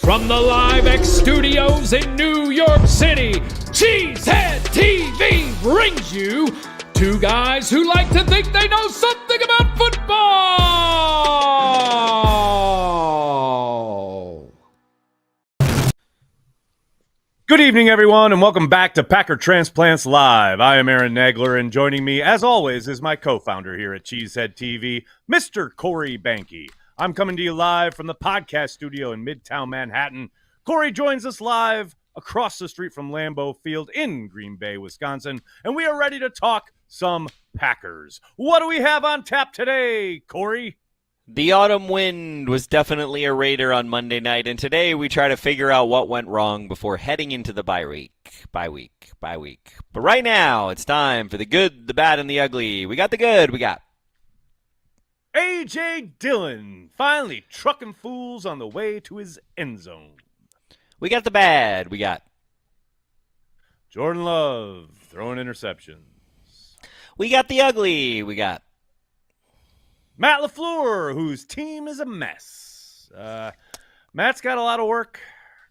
From the Live X Studios in New York City, Cheesehead TV brings you two guys who like to think they know something about football. Good evening, everyone, and welcome back to Packer Transplants Live. I am Aaron Nagler, and joining me, as always, is my co-founder here at Cheesehead TV, Mr. Corey Behnke. I'm coming to you live from the podcast studio in Midtown Manhattan. Corey joins us live across the street from Lambeau Field in Green Bay, Wisconsin, and we are ready to talk some Packers. What do we have on tap today, Corey? The autumn wind was definitely a raider on Monday night, and today we try to figure out what went wrong before heading into the bye week. But right now, it's time for the good, the bad, and the ugly. We got the good. We got A.J. Dillon finally trucking fools on the way to his end zone. We got the bad. We got Jordan Love throwing interceptions. We got the ugly. We got Matt LaFleur, whose team is a mess. Matt's got a lot of work.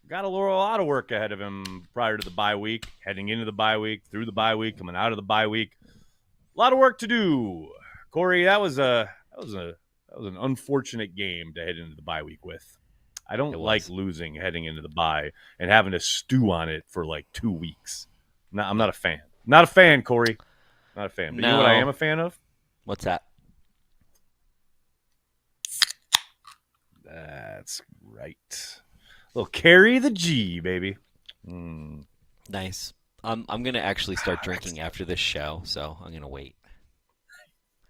Got a lot of work ahead of him prior to the bye week, heading into the bye week, through the bye week, coming out of the bye week. A lot of work to do. Corey, that was an unfortunate game to head into the bye week with. I don't like losing heading into the bye and having to stew on it for like 2 weeks. No, I'm not a fan. Not a fan, Corey. Not a fan. But you know what I am a fan of? What's that? That's right. Little carry the G, baby. Nice. I'm going to actually start drinking after this show, so I'm going to wait.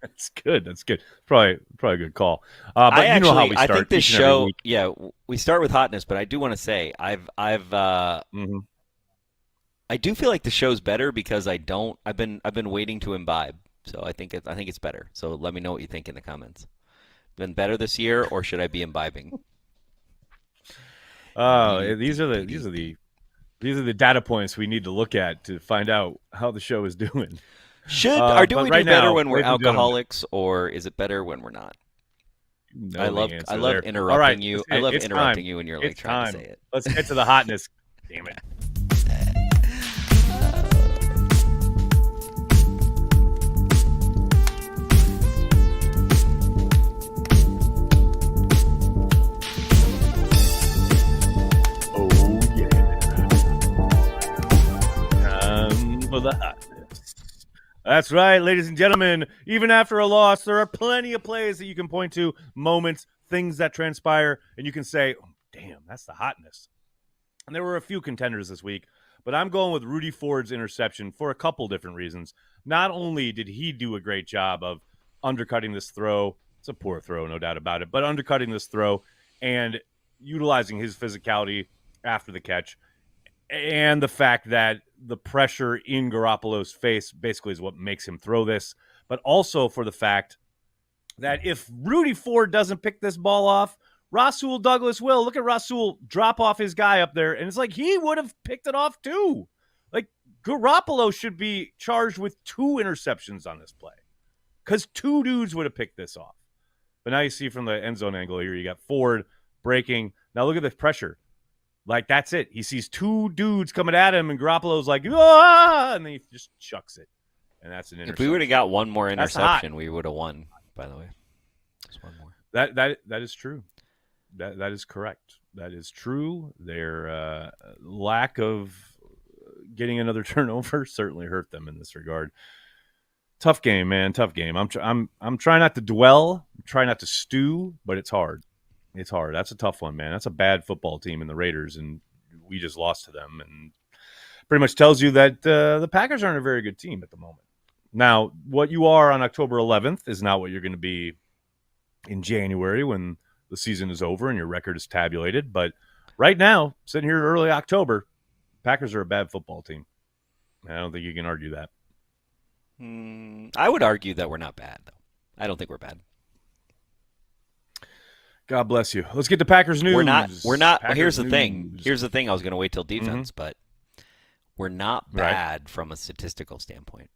That's good. Probably a good call. But you know how we start. I think this show, we start with hotness, but I do want to say I do feel like the show's better because I've been waiting to imbibe. So I think it's better. So let me know what you think in the comments. Been better this year, or should I be imbibing? These are the data points we need to look at to find out how the show is doing. Do we do better when we're alcoholics, or is it better when we're not? I love interrupting you. I love interrupting you when you're like trying to say it. Let's get to the hotness. Damn it. Oh yeah. For the hotness. That's right, ladies and gentlemen. Even after a loss, there are plenty of plays that you can point to, moments, things that transpire, and you can say, oh, damn, that's the hotness. And there were a few contenders this week, but I'm going with Rudy Ford's interception for a couple different reasons. Not only did he do a great job of undercutting this throw, it's a poor throw, no doubt about it, but undercutting this throw and utilizing his physicality after the catch, and the fact that the pressure in Garoppolo's face basically is what makes him throw this, but also for the fact that if Rudy Ford doesn't pick this ball off, Rasul Douglas will. Look at Rasul drop off his guy up there, and it's like he would have picked it off too. Like Garoppolo should be charged with 2 interceptions on this play because 2 dudes would have picked this off. But now you see from the end zone angle here, you got Ford breaking. Now look at the pressure. Like, that's it. He sees 2 dudes coming at him, and Garoppolo's like, ah! And then he just chucks it. And that's an interception. If we would have got one more interception, we would have won, by the way. Just one more. That is true. That is correct. That is true. Their lack of getting another turnover certainly hurt them in this regard. Tough game, man. Tough game. I'm trying not to dwell, trying not to stew, but it's hard. It's hard. That's a tough one, man. That's a bad football team in the Raiders, and we just lost to them. And pretty much tells you that the Packers aren't a very good team at the moment. Now, what you are on October 11th is not what you're going to be in January when the season is over and your record is tabulated. But right now, sitting here early October, Packers are a bad football team. I don't think you can argue that. I would argue that we're not bad, though. I don't think we're bad. God bless you. Let's get to Packers news. We're not. Packers here's the news. thing. Here's the thing. I was going to wait till defense, but we're not bad from a statistical standpoint.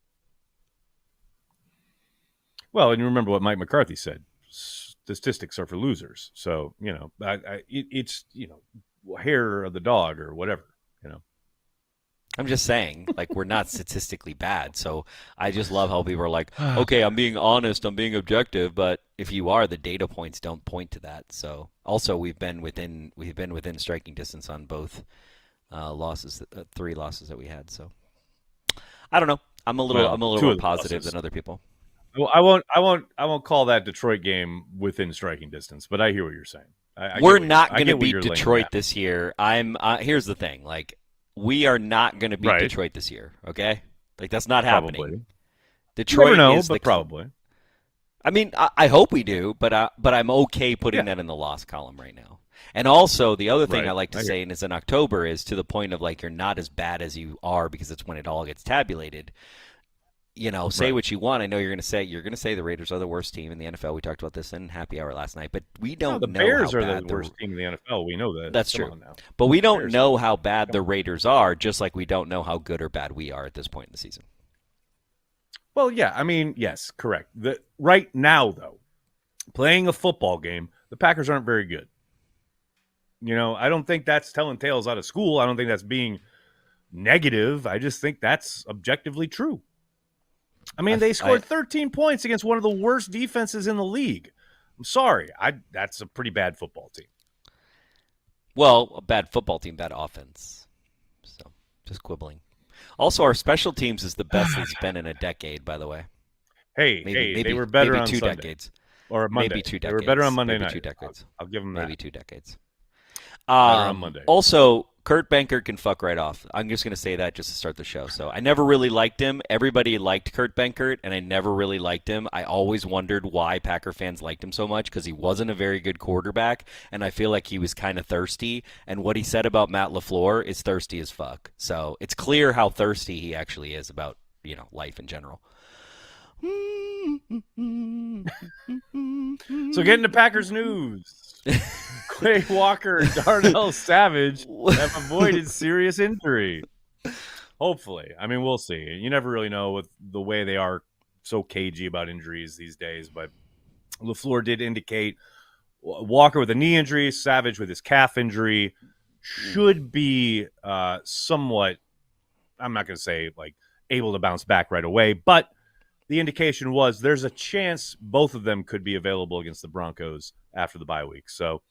Well, and you remember what Mike McCarthy said. Statistics are for losers. So, it's hair of the dog or whatever, I'm just saying, like, we're not statistically bad. So I just love how people are like, okay, I'm being honest, I'm being objective, but if you are, the data points don't point to that. So also we've been within striking distance on both losses, 3 losses that we had. So I don't know. I'm a little more positive than other people. Well, I won't call that Detroit game within striking distance, but I hear what you're saying. We're not going to beat Detroit this year. Here's the thing, like, we are not going to beat Detroit this year, okay? Like, that's not happening. Probably. Detroit never know, is but probably. I mean, I hope we do, but I'm okay putting that in the loss column right now. And also, the other thing I like to say, and it's in October, is to the point of, like, you're not as bad as you are because it's when it all gets tabulated. Say what you want. I know you're going to say the Raiders are the worst team in the NFL. We talked about this in Happy Hour last night, but we don't know. The Bears are the worst team in the NFL. We know that. That's true. But we don't know how bad the Raiders are, just like we don't know how good or bad we are at this point in the season. Well, yeah. I mean, yes, correct. Right now, though, playing a football game, the Packers aren't very good. I don't think that's telling tales out of school. I don't think that's being negative. I just think that's objectively true. I mean, they scored 13 points against one of the worst defenses in the league. I'm sorry. That's a pretty bad football team. Well, a bad football team, bad offense. So, just quibbling. Also, our special teams is the best it's been in a decade, by the way. Maybe they were better on 2 Sunday. decades. Or Monday. Maybe 2 decades. They were better on Monday night. 2 decades. I'll give them that. Maybe 2 decades. Better on Monday. Also, Kurt Behnke can fuck right off. I'm just going to say that just to start the show. So I never really liked him. Everybody liked Kurt Behnke, and I never really liked him. I always wondered why Packer fans liked him so much because he wasn't a very good quarterback, and I feel like he was kind of thirsty. And what he said about Matt LaFleur is thirsty as fuck. So it's clear how thirsty he actually is about life in general. So getting to Packers news. Quay Walker and Darnell Savage have avoided serious injury. Hopefully. I mean, we'll see. You never really know with the way they are so cagey about injuries these days, but LaFleur did indicate Walker with a knee injury, Savage with his calf injury should be somewhat, I'm not going to say like able to bounce back right away, but the indication was there's a chance both of them could be available against the Broncos after the bye week. So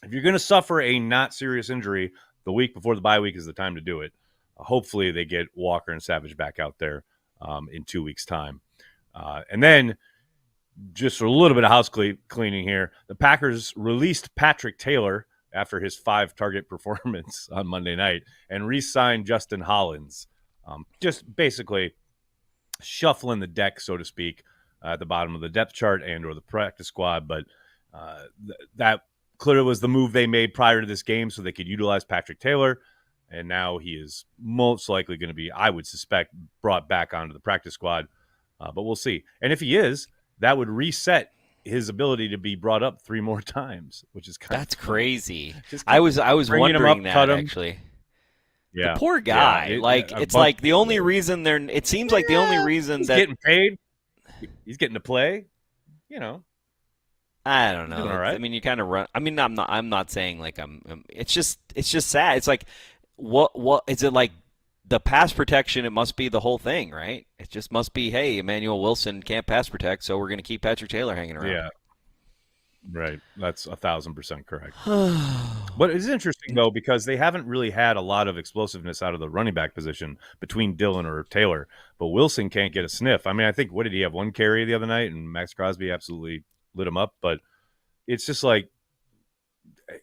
if you're going to suffer a not serious injury, the week before the bye week is the time to do it. Hopefully they get Walker and Savage back out there in 2 weeks' time. And then just a little bit of house cleaning here. The Packers released Patrick Taylor after his 5-target performance on Monday night and re-signed Justin Hollins. Just basically shuffling the deck, so to speak, at the bottom of the depth chart and or the practice squad. But that clearly was the move they made prior to this game so they could utilize Patrick Taylor. And now he is most likely going to be, I would suspect, brought back onto the practice squad. But we'll see. And if he is, that would reset his ability to be brought up 3 more times, which is that's crazy. I was wondering that actually. Yeah, the poor guy. It's like the only reason they're. It seems like the only reason he's that getting paid, he's getting to play. I don't know. All right. I mean, you kind of run. I mean, I'm not saying like it's just sad. It's like what is it like? The pass protection, it must be the whole thing, right? It just must be, hey, Emmanuel Wilson can't pass protect, so we're going to keep Patrick Taylor hanging around. Yeah, right. That's 1,000% correct. But it's interesting, though, because they haven't really had a lot of explosiveness out of the running back position between Dillon or Taylor, but Wilson can't get a sniff. I mean, I think, what did he have, 1 carry the other night, and Max Crosby absolutely lit him up, but it's just like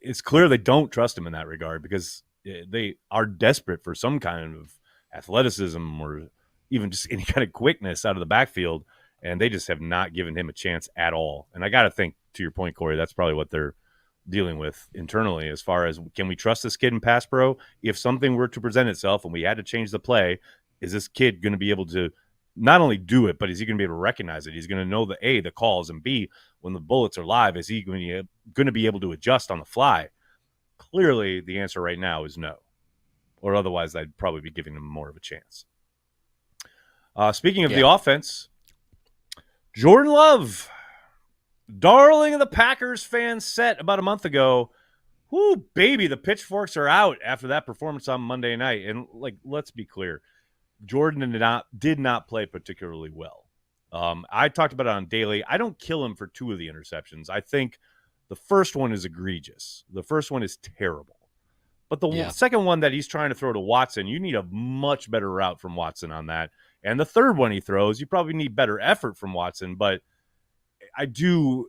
it's clear they don't trust him in that regard because they are desperate for some kind of athleticism or even just any kind of quickness out of the backfield, and they just have not given him a chance at all. And I got to think, to your point, Corey, that's probably what they're dealing with internally as far as, can we trust this kid in pass pro? If something were to present itself and we had to change the play, is this kid going to be able to not only do it, but is he going to be able to recognize it? He's going to know the A, the calls, and B, when the bullets are live, is he going to be able to adjust on the fly? Clearly, the answer right now is no, or otherwise I'd probably be giving them more of a chance. Speaking of the offense, Jordan Love, darling of the Packers fan set about a month ago, Whoo, baby, the pitchforks are out after that performance on Monday night. And like, let's be clear, Jordan did not play particularly well. I talked about it on Daily. I don't kill him for 2 of the interceptions. I think the first one is egregious. The first one is terrible. But the second one that he's trying to throw to Watson, you need a much better route from Watson on that. And the third one he throws, you probably need better effort from Watson. But I do,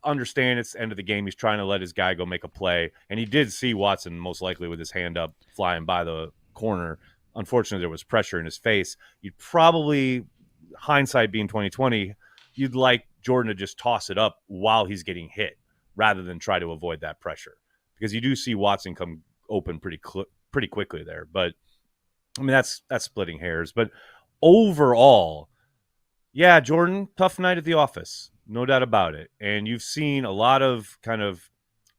understand it's the end of the game. He's trying to let his guy go make a play. And he did see Watson most likely with his hand up flying by the corner. Unfortunately, there was pressure in his face. You'd probably, hindsight being 2020, you'd like Jordan to just toss it up while he's getting hit rather than try to avoid that pressure. Because you do see Watson come open pretty quickly there. But, I mean, that's splitting hairs. But overall, yeah, Jordan, tough night at the office. No doubt about it. And you've seen a lot of kind of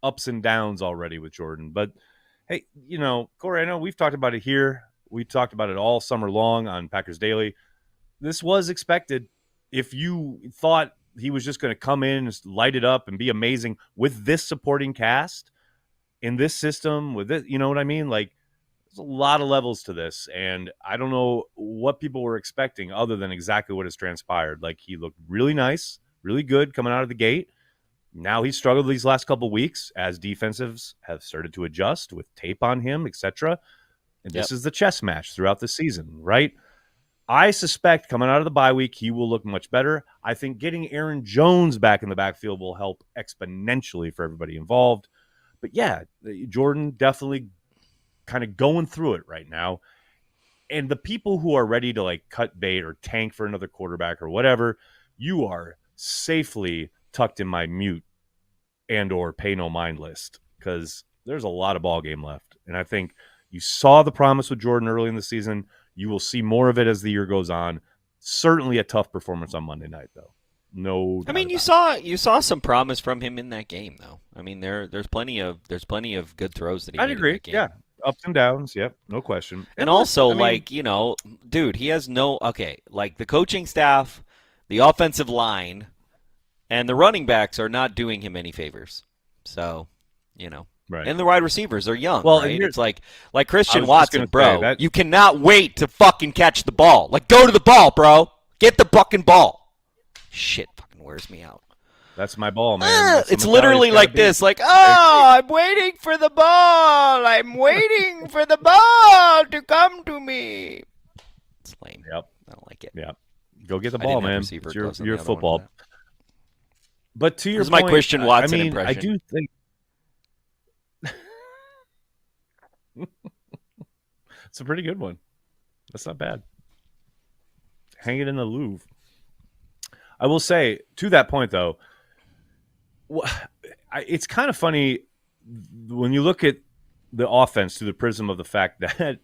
ups and downs already with Jordan. But, hey, Corey, I know we've talked about it here. We talked about it all summer long on Packers Daily. This was expected. If you thought he was just going to come in and light it up and be amazing with this supporting cast, in this system, with it, you know what I mean? Like, there's a lot of levels to this, and I don't know what people were expecting other than exactly what has transpired. Like, he looked really nice, really good coming out of the gate. Now he's struggled these last couple of weeks as defensives have started to adjust with tape on him, etc. And this is the chess match throughout the season, right? I suspect coming out of the bye week, he will look much better. I think getting Aaron Jones back in the backfield will help exponentially for everybody involved. But yeah, Jordan definitely kind of going through it right now. And the people who are ready to like cut bait or tank for another quarterback or whatever, you are safely tucked in my mute and or pay no mind list, because there's a lot of ball game left. And I think you saw the promise with Jordan early in the season. You will see more of it as the year goes on. Certainly a tough performance on Monday night, though. No, I mean, you saw some promise from him in that game, though. I mean, there's plenty of good throws that he made. I'd agree. In that game. Yeah, ups and downs. Yep, no question. And also, dude, he has the coaching staff, the offensive line, and the running backs are not doing him any favors. So, right. And the wide receivers are young. Well, right? It's like Christian Watson, bro. You cannot wait to fucking catch the ball. Like, go to the ball, bro. Get the fucking ball. Shit fucking wears me out. That's my ball, man. It's literally like this. Like, I'm waiting for the ball. I'm waiting for the ball to come to me. It's lame. Yep. I don't like it. Yep. Go get the ball, man. You're football. But to your point, my Christian Watson impression. I do think it's a pretty good one. That's not bad. Hang it in the Louvre. I will say, to that point, though, it's kind of funny when you look at the offense through the prism of the fact that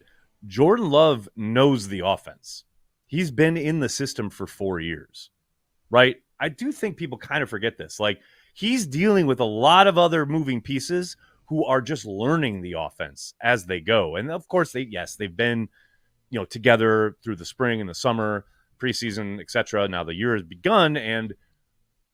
Jordan Love knows the offense. He's been in the system for 4 years, right? I do think people kind of forget this. Like, he's dealing with a lot of other moving pieces who are just learning the offense as they go. And, of course, they've been, together through the spring and the summer, preseason, etc. Now the year has begun, and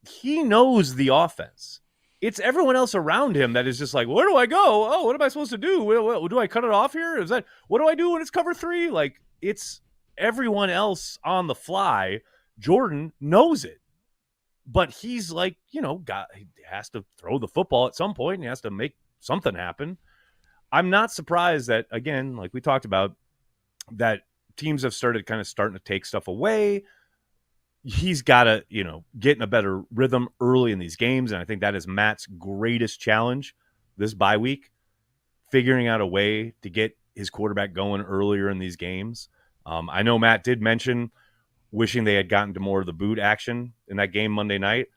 he knows the offense. It's everyone else around him that is just like, where do I go? Oh, what am I supposed to do? Do I cut it off here? What do I do when it's cover 3? Like, it's everyone else on the fly. Jordan knows it, but he's like, he has to throw the football at some point, and he has to make something happen. I'm not surprised that, again, like we talked about, that teams have starting to take stuff away. He's got to, get in a better rhythm early in these games. And I think that is Matt's greatest challenge this bye week, figuring out a way to get his quarterback going earlier in these games. I know Matt did mention wishing they had gotten to more of the boot action in that game Monday night.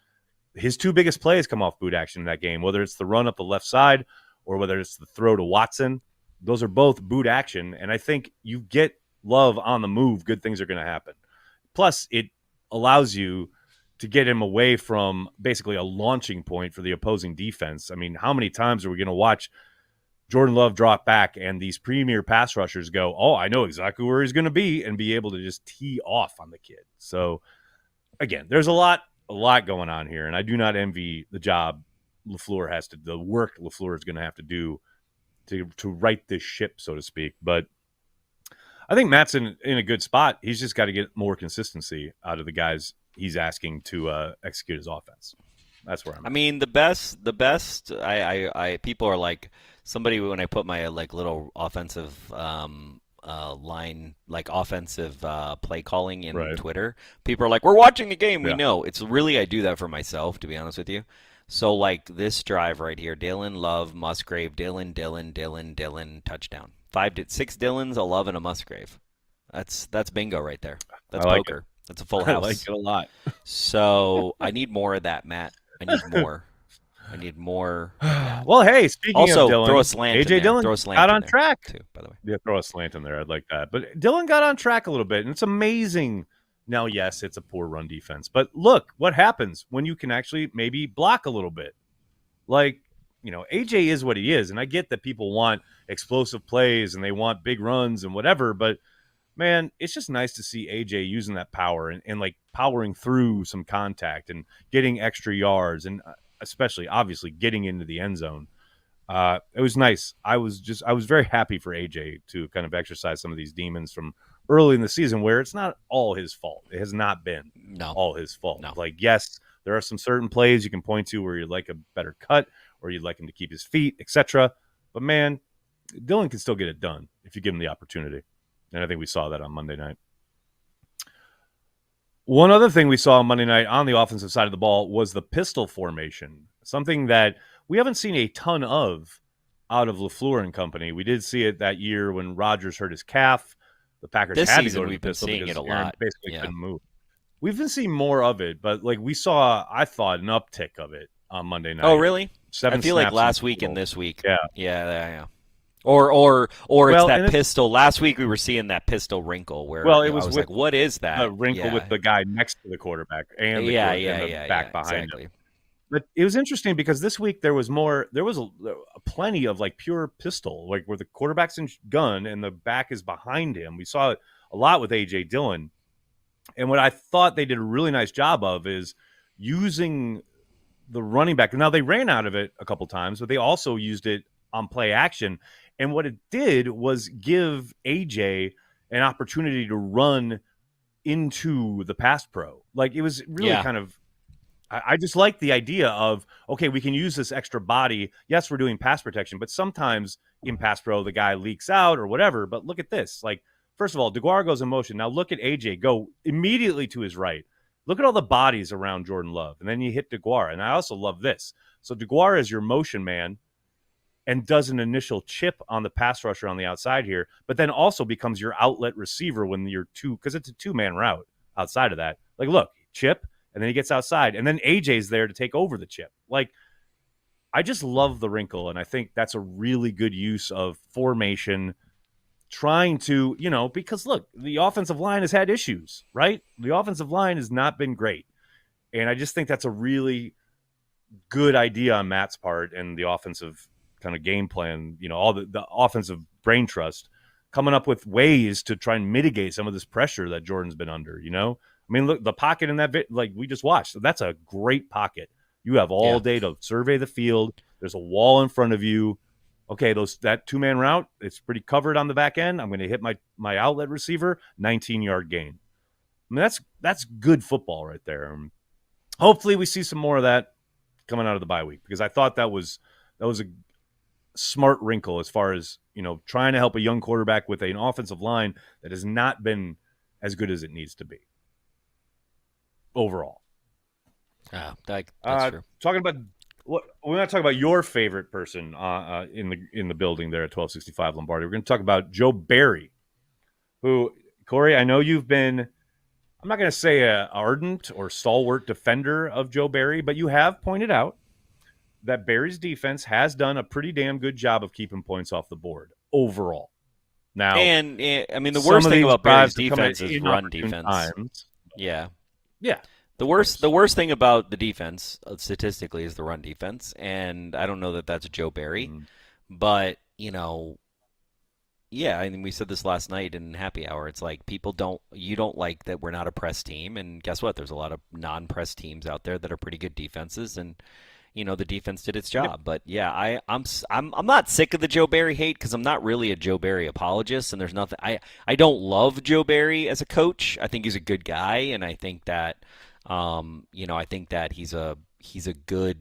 His 2 biggest plays come off boot action in that game, whether it's the run up the left side or whether it's the throw to Watson. Those are both boot action. And I think you get Love on the move, good things are going to happen. Plus, it allows you to get him away from basically a launching point for the opposing defense. I mean, how many times are we going to watch Jordan Love drop back and these premier pass rushers go, oh, I know exactly where he's going to be, and be able to just tee off on the kid? So, again, there's a lot going on here, and I do not envy the job LaFleur has to, the work LaFleur is going to have to do to right this ship, so to speak. But I think Matt's in a good spot. He's just got to get more consistency out of the guys he's asking to execute his offense. That's where I'm at. I mean, the best. I people are like somebody when I put my like little offensive line, like offensive play calling in Right. Twitter. People are like, "We're watching the game." We Yeah. know it's really I do that for myself, to be honest with you. So like this drive right here, Dillon, Love, Musgrave, Dillon, touchdown. 6 Dillons, a Love, and a Musgrave. That's bingo right there. That's I like poker. That's a full I house. like it a lot. So I need more of that, Matt. I need more. I need more of that. Well, hey, speaking Also, of Dillon, throw a slant in AJ there. Dillon Throw a slant got in on there, track. too, by the way. Yeah, throw a slant in there. I'd like that. But Dillon got on track a little bit, and it's amazing. Now, yes, it's a poor run defense, but look what happens when you can actually maybe block a little bit. Like, AJ is what he is, and I get that people want explosive plays and they want big runs and whatever, but man, it's just nice to see AJ using that power and like powering through some contact and getting extra yards and especially obviously getting into the end zone. It was nice. I was very happy for AJ to kind of exercise some of these demons from early in the season where it's not all his fault. It has not been all his fault. No. Like, yes, there are some certain plays you can point to where you'd like a better cut or you'd like him to keep his feet, etc. But man, Dillon can still get it done if you give him the opportunity. And I think we saw that on Monday night. One other thing we saw on Monday night on the offensive side of the ball was the pistol formation, something that we haven't seen a ton of out of LaFleur and company. We did see it that year when Rodgers hurt his calf. The Packers This had to season go to the we've been pistol seeing because it a Aaron lot. basically Yeah. couldn't move. We've been seeing more of it, but like we saw, I thought, an uptick of it on Monday night. Oh, really? 7 I feel like snaps last in week total. and this week. Yeah. Yeah. Or Well, it's and that it's- pistol. Last week we were seeing that pistol wrinkle where Well, it I was was with like, what is that? A wrinkle with the guy next to the quarterback and the, back behind exactly. him. But it was interesting because this week there was plenty of like pure pistol, like where the quarterback's in gun and the back is behind him. We saw it a lot with AJ Dillon. And what I thought they did a really nice job of is using the running back. Now they ran out of it a couple times, but they also used it on play action. And what it did was give AJ an opportunity to run into the pass pro. Like it was really kind of, I just like the idea of, okay, we can use this extra body. Yes, we're doing pass protection, but sometimes in pass pro, the guy leaks out or whatever. But look at this. Like, first of all, DeGuara goes in motion. Now look at AJ go immediately to his right. Look at all the bodies around Jordan Love. And then you hit DeGuara. And I also love this. So DeGuara is your motion man and does an initial chip on the pass rusher on the outside here, but then also becomes your outlet receiver when you're because it's a 2-man route outside of that. Like, look, chip, and then he gets outside, and then AJ's there to take over the chip. Like, I just love the wrinkle, and I think that's a really good use of formation, trying to, because look, the offensive line has had issues, right? The offensive line has not been great, and I just think that's a really good idea on Matt's part and the offensive kind of game plan, all the offensive brain trust, coming up with ways to try and mitigate some of this pressure that Jordan's been under, I mean, look, the pocket in that bit, like we just watched, that's a great pocket. You have all day to survey the field. There's a wall in front of you. Okay, that 2-man route, it's pretty covered on the back end. I'm going to hit my outlet receiver, 19-yard gain. I mean, that's good football right there. Hopefully we see some more of that coming out of the bye week, because I thought that was a smart wrinkle as far as, trying to help a young quarterback with an offensive line that has not been as good as it needs to be overall. That's true. Talking about we're not talking about your favorite person in the building there at 1265 Lombardi. We're going to talk about Joe Barry, who, Corey, I know you've been, I'm not going to say an ardent or stalwart defender of Joe Barry, but you have pointed out that Barry's defense has done a pretty damn good job of keeping points off the board overall. Now, and I mean, the worst thing about Barry's defense is run defense. Times. Yeah. Yeah. The worst thing about the defense, statistically, is the run defense, and I don't know that that's Joe Barry, but yeah, I mean, we said this last night in Happy Hour. It's like you don't like that we're not a press team, and guess what? There's a lot of non-press teams out there that are pretty good defenses, and the defense did its job. But yeah, I'm not sick of the Joe Barry hate because I'm not really a Joe Barry apologist, and there's nothing. I don't love Joe Barry as a coach. I think he's a good guy, and I think that I think that he's a good.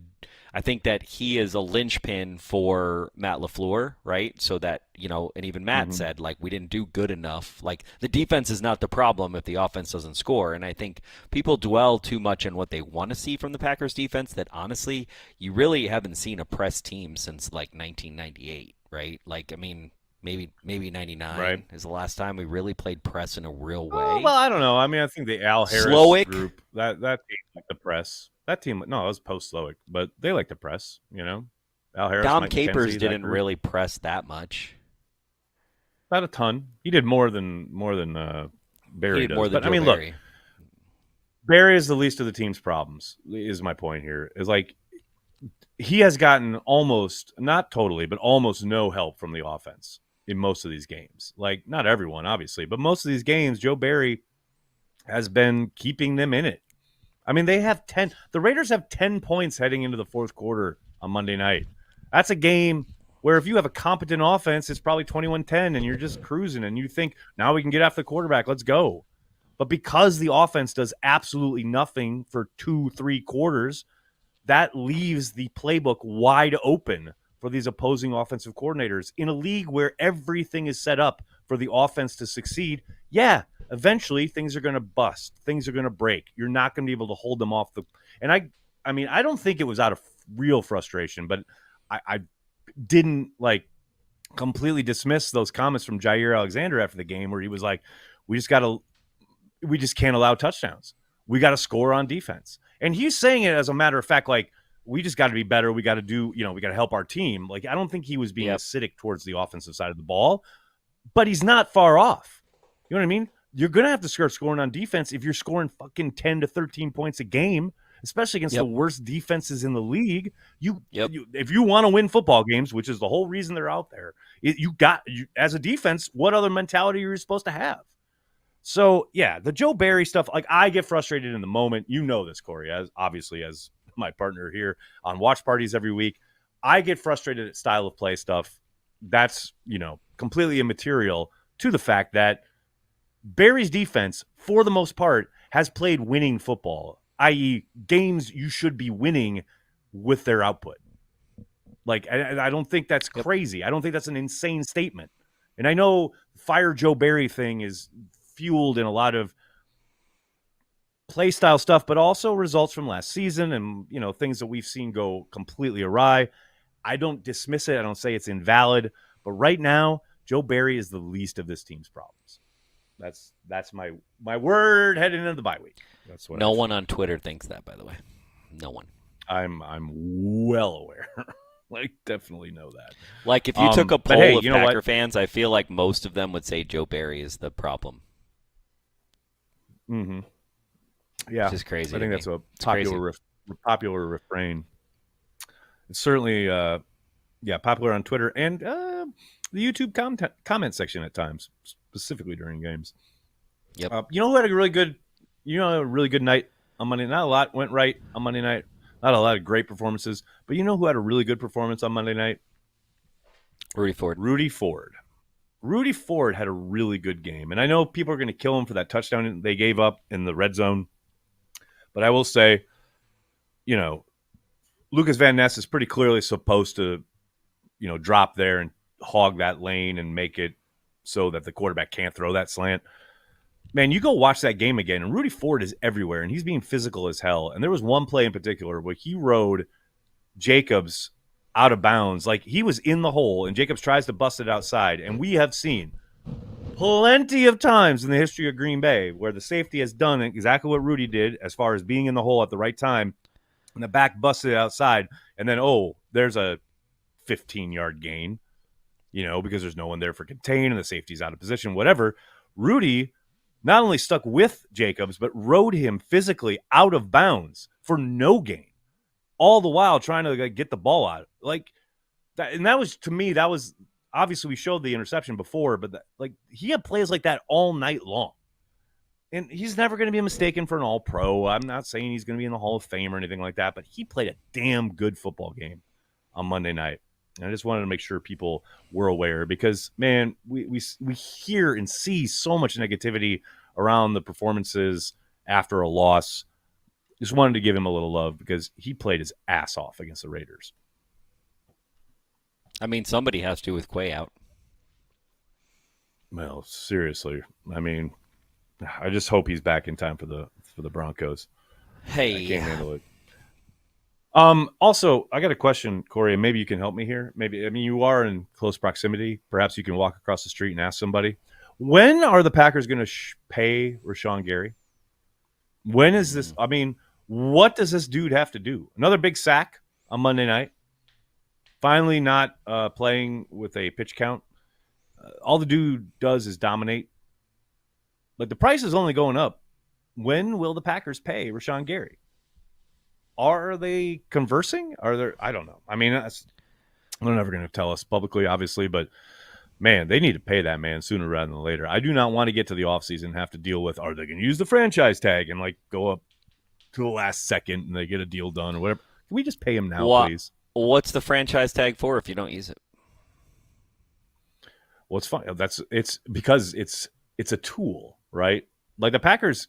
I think that he is a linchpin for Matt LaFleur, right? So that, and even Matt said, like, we didn't do good enough. Like, the defense is not the problem if the offense doesn't score. And I think people dwell too much on what they want to see from the Packers defense that, honestly, you really haven't seen a press team since, like, 1998, right? Like, I mean, maybe 99 is the last time we really played press in a real way. Oh, well, I don't know. I mean, I think the Al Harris group, that team like the press. That team, no, it was post-Slowick, but they like to press, Al Harris, Dom Mike Capers McKenzie, didn't really press that much. Not a ton. He did more than Barry does. But I mean, look, Barry is the least of the team's problems, is my point here. Is like he has gotten almost, not totally, but almost no help from the offense in most of these games. Like, not everyone, obviously, but most of these games, Joe Barry has been keeping them in it. I mean, the Raiders have 10 points heading into the fourth quarter on Monday night. That's a game where if you have a competent offense, it's probably 21-10 and you're just cruising and you think, now we can get after the quarterback, let's go. But because the offense does absolutely nothing for 2-3 quarters, that leaves the playbook wide open for these opposing offensive coordinators in a league where everything is set up for the offense to succeed. Yeah, eventually things are going to bust. Things are going to break. You're not going to be able to hold them off the – and I mean, I don't think it was out of real frustration, but I didn't, like, completely dismiss those comments from Jair Alexander after the game where he was like, we just can't allow touchdowns. We got to score on defense. And he's saying it as a matter of fact, like, we just got to be better. We got to do, we got to help our team. Like, I don't think he was being acidic towards the offensive side of the ball, but he's not far off. You know what I mean? You're going to have to start scoring on defense if you're scoring fucking 10 to 13 points a game, especially against the worst defenses in the league. If you want to win football games, which is the whole reason they're out there, you as a defense, what other mentality are you supposed to have? So, yeah, the Joe Barry stuff, like, I get frustrated in the moment. You know this, Corey, as my partner here on watch parties every week. I get frustrated at style of play stuff. That's, completely immaterial to the fact that Barry's defense, for the most part, has played winning football, i.e. games you should be winning with their output. Like, I don't think that's crazy. I don't think that's an insane statement. And I know fire Joe Barry thing is fueled in a lot of play style stuff, but also results from last season and, things that we've seen go completely awry. I don't dismiss it. I don't say it's invalid. But right now, Joe Barry is the least of this team's problems. That's my word heading into the bye week. That's what. No one on Twitter thinks that, by the way. No one. I'm well aware. Like, definitely know that. Like, if you took a poll of Packer fans, I feel like most of them would say Joe Barry is the problem. Mm-hmm. Yeah, which is crazy. I think that's a popular refrain. It's certainly, popular on Twitter and the YouTube comment section at times, specifically during games. Yep. Who had a really good night on Monday? Not a lot went right on Monday night. Not a lot of great performances, but who had a really good performance on Monday night? Rudy Ford. Rudy Ford had a really good game, and I know people are going to kill him for that touchdown they gave up in the red zone. But I will say, Lucas Van Ness is pretty clearly supposed to, drop there and hog that lane and make it so that the quarterback can't throw that slant. Man, you go watch that game again, and Rudy Ford is everywhere, and he's being physical as hell. And there was one play in particular where he rode Jacobs out of bounds. Like, he was in the hole, and Jacobs tries to bust it outside. And we have seen plenty of times in the history of Green Bay where the safety has done exactly what Rudy did as far as being in the hole at the right time, and the back busted it outside, and then, there's a 15-yard gain, because there's no one there for contain and the safety's out of position, whatever. Rudy not only stuck with Jacobs, but rode him physically out of bounds for no gain, all the while trying to get the ball out. Like that, and that was, to me, that was obviously we showed the interception before, but he had plays like that all night long. and he's never going to be mistaken for an all-pro. I'm not saying he's going to be in the Hall of Fame or anything like that, but he played a damn good football game on Monday night. And I just wanted to make sure people were aware because, man, we hear and see so much negativity around the performances after a loss. Just wanted to give him a little love because he played his ass off against the Raiders. I mean, somebody has to with Quay out. Well, seriously, I mean, I just hope he's back in time for the Broncos. Hey, I can't handle it. Also, I got a question, Corey, and maybe you can help me here. You are in close proximity. Perhaps you can walk across the street and ask somebody. When are the Packers going to pay Rashan Gary? When is this? I mean, what does this dude have to do? Another big sack on Monday night. Finally not playing with a pitch count. All the dude does is dominate. But the price is only going up. When will the Packers pay Rashan Gary? Are they conversing? I don't know. I mean, they're never going to tell us publicly, obviously, but man, they need to pay that man sooner rather than later. I do not want to get to the offseason and have to deal with, are they going to use the franchise tag and like go up to the last second and they get a deal done or whatever? Can we just pay him now, please? What's the franchise tag for if you don't use it? Well, it's fine. It's because it's a tool, right? Like the Packers,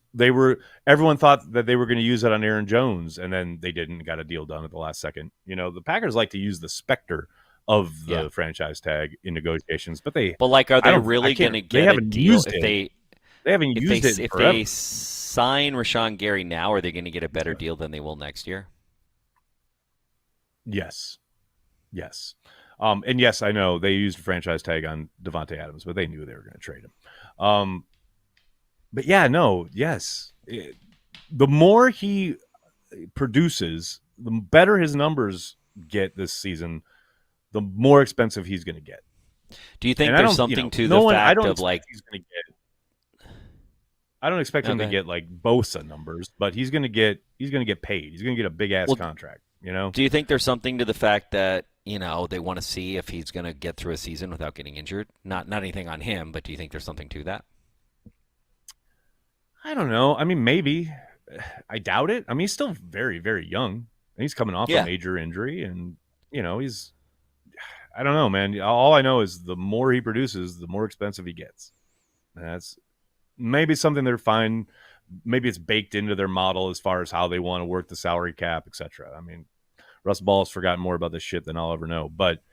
everyone thought that they were going to use it on Aaron Jones, and then they didn't, got a deal done at the last second. The Packers like to use the specter of the franchise tag in negotiations, but are they really going to get a deal if they haven't used it if forever. they sign Rashan Gary now? Are they going to get a better deal than they will next year? Yes. And yes, I know they used a franchise tag on Devontae Adams, but they knew they were going to trade him. But yeah, no, yes. The more he produces, the better his numbers get this season, the more expensive he's going to get. Do you think there's something to the fact of like he's going to get? I don't expect him to get like Bosa numbers, but he's going to get paid. He's going to get a big ass contract. Do you think there's something to the fact that they want to see if he's going to get through a season without getting injured? Not anything on him, but do you think there's something to that? I don't know. I mean, maybe. I doubt it. I mean, he's still very, very young. He's coming off a major injury, and he's. I don't know, man. All I know is the more he produces, the more expensive he gets. And that's maybe something they're fine. Maybe it's baked into their model as far as how they want to work the salary cap, etc. I mean, Russ Ball's forgotten more about this shit than I'll ever know. But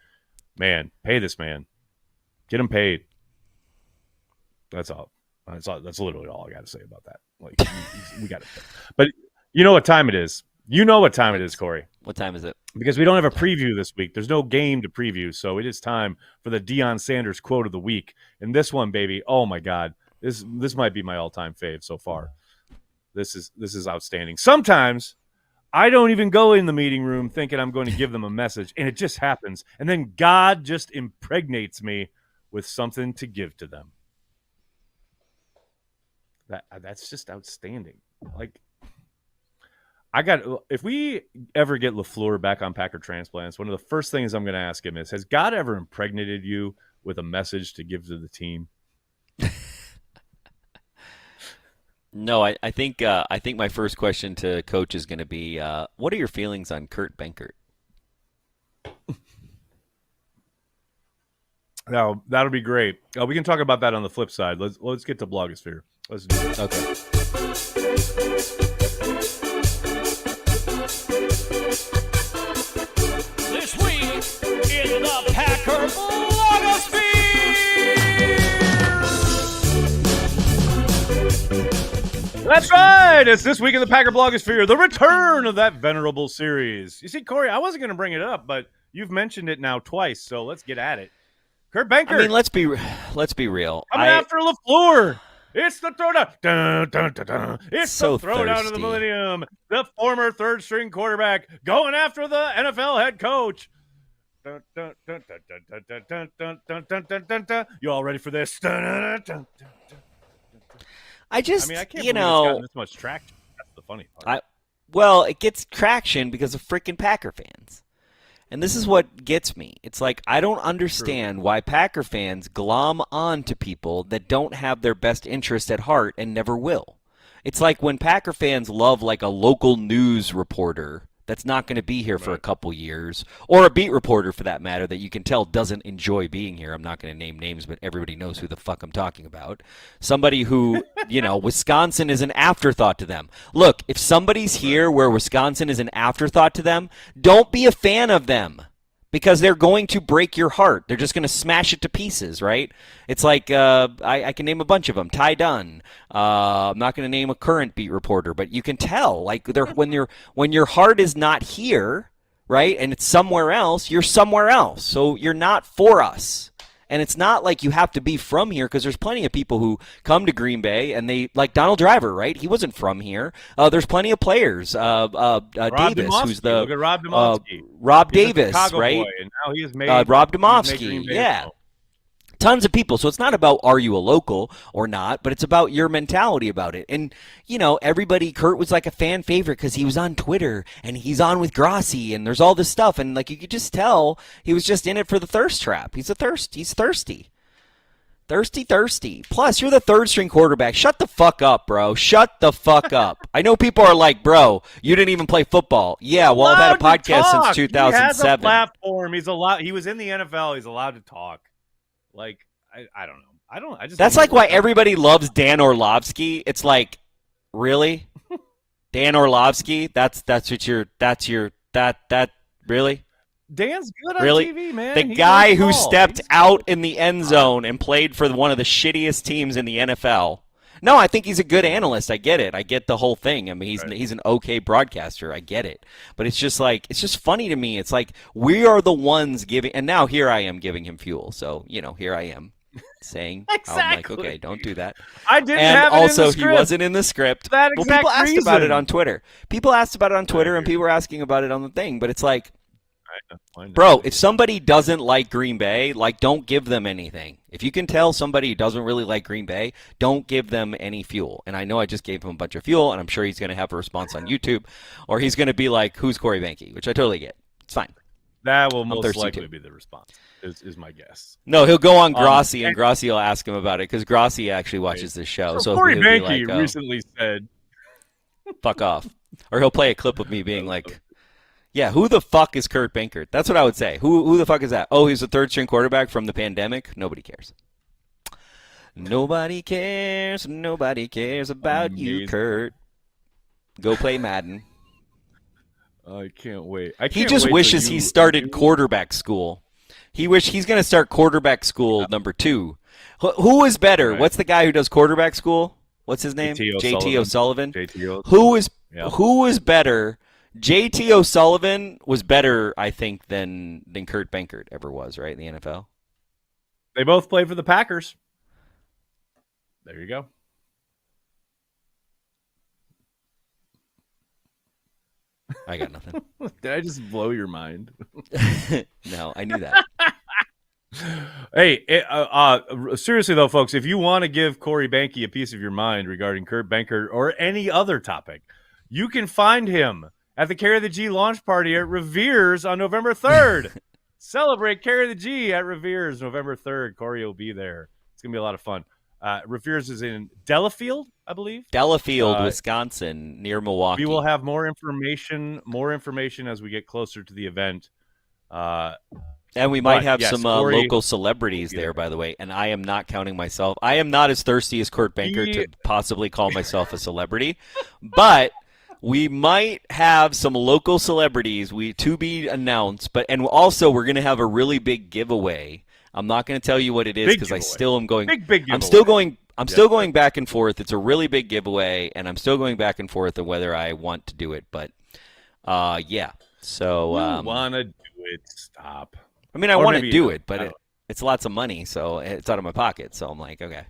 man, pay this man. Get him paid. That's all. That's literally all I got to say about that. Like, we got it. But you know what time it is. You know what time it is, Corey. What time is it? Because we don't have a preview this week. There's no game to preview, so it is time for the Deion Sanders quote of the week. And this one, baby, oh my God, this might be my all-time fave so far. This is outstanding. Sometimes I don't even go in the meeting room thinking I'm going to give them a message, and it just happens. And then God just impregnates me with something to give to them. That's just outstanding. Like, if we ever get LaFleur back on Packer Transplants, one of the first things I'm going to ask him is, has God ever impregnated you with a message to give to the team? No, I think my first question to Coach is going to be, what are your feelings on Kurt Benkert? Now, that'll be great. We can talk about that on the flip side. Let's get to Blogosphere. Let's do it. Okay. This week in the Packer Blogosphere. That's right. It's this week in the Packer Blogosphere, the return of that venerable series. You see, Corey, I wasn't going to bring it up, but you've mentioned it now twice, so let's get at it. Kurt Benkert. I mean, let's be real. Coming after LaFleur. It's the throwdown. Dun, dun, dun, dun. It's so the throwdown of the millennium. The former third-string quarterback going after the NFL head coach. Dun, dun, dun, dun, dun, dun, dun, dun, dun, dun, dun, dun, dun. You all ready for this? Dun, dun, dun, dun, dun, dun. I can't believe it's gotten this much traction. That's the funny part. Well, it gets traction because of freaking Packer fans. And this is what gets me. It's like, I don't understand why Packer fans glom on to people that don't have their best interest at heart and never will. It's like when Packer fans love like a local news reporter that's not going to be here for a couple years, or a beat reporter for that matter that you can tell doesn't enjoy being here. I'm not going to name names, but everybody knows who the fuck I'm talking about. Somebody who, Wisconsin is an afterthought to them. Look, if somebody's here where Wisconsin is an afterthought to them, don't be a fan of them. Because they're going to break your heart. They're just going to smash it to pieces, right? It's like, I can name a bunch of them. Ty Dunn. I'm not going to name a current beat reporter, but you can tell, like, when your heart is not here, right, and it's somewhere else, you're somewhere else. So you're not for us. And it's not like you have to be from here, because there's plenty of people who come to Green Bay and they, like Donald Driver, right? He wasn't from here. There's plenty of players. Davis, who's the look at Rob Demovsky. Rob He's Davis, right? Boy, and now he has made Rob Demovsky, yeah. Tons of people. So it's not about are you a local or not, but it's about your mentality about it. And, everybody, Kurt was like a fan favorite because he was on Twitter and he's on with Grossi and there's all this stuff. And like you could just tell he was just in it for the thirst trap. He's thirsty. Thirsty. Plus, you're the third string quarterback. Shut the fuck up, bro. Shut the fuck up. I know people are like, bro, you didn't even play football. Yeah, well, I've had a podcast since 2007. He has a platform. He was in the NFL. He's allowed to talk. Like, I don't know. That's like why everybody loves Dan Orlovsky. It's like, really? Dan Orlovsky? Really? Dan's good on really? TV, man. The guy who stepped out in the end zone and played for one of the shittiest teams in the NFL. No, I think he's a good analyst. I get it. I get the whole thing. I mean, he's an okay broadcaster. I get it. But it's just funny to me. It's like we are the ones giving, and now here I am giving him fuel. So, here I am saying, exactly. I'm like, okay, don't do that. I didn't and have it also, in the script. He wasn't in the script. That exact people asked reason. about it on Twitter. People asked about it on Twitter, and people were asking about it on the thing. But it's like, bro, if somebody doesn't like Green Bay, like, don't give them anything. If you can tell somebody who doesn't really like Green Bay, don't give them any fuel. And I know I just gave him a bunch of fuel, and I'm sure he's going to have a response on YouTube, or he's going to be like, who's Corey Behnke? Which I totally get. It's fine. That will most likely be the response, is my guess. No, he'll go on Grossi, and Grossi will ask him about it, because Grossi actually watches this show. So Corey Behnke like, recently said, fuck off. Or he'll play a clip of me being like, yeah, who the fuck is Kurt Benkert? That's what I would say. Who the fuck is that? Oh, he's a third-string quarterback from the pandemic? Nobody cares. Nobody cares. Nobody cares about you, Kurt. Go play Madden. I can't wait. He just wishes he started quarterback school. He's going to start quarterback school number 2. Who is better? Right. What's the guy who does quarterback school? What's his name? JT O'Sullivan. Who is better? JT O'Sullivan was better, I think, than Kurt Benkert ever was, right, in the NFL? They both played for the Packers. There you go. I got nothing. Did I just blow your mind? No, I knew that. Hey, seriously though, folks, if you want to give Corey Behnke a piece of your mind regarding Kurt Benkert or any other topic, you can find him at the Carry the G launch party at Revere's on November 3rd. Celebrate Carry the G at Revere's November 3rd. Corey will be there. It's going to be a lot of fun. Revere's is in Delafield, I believe. Delafield, Wisconsin, near Milwaukee. We will have more information as we get closer to the event. And we might have some local celebrities there, by the way. And I am not counting myself. I am not as thirsty as Kurt Benkert to possibly call myself a celebrity. But we might have some local celebrities to be announced. And also, we're going to have a really big giveaway. I'm not going to tell you what it is because I still am going. Big giveaway. I'm still going back and forth. It's a really big giveaway, and I'm still going back and forth on whether I want to do it. But, yeah. So you want to do it? Stop. I mean, I want to do it, but it's lots of money, so it's out of my pocket. So I'm like, okay.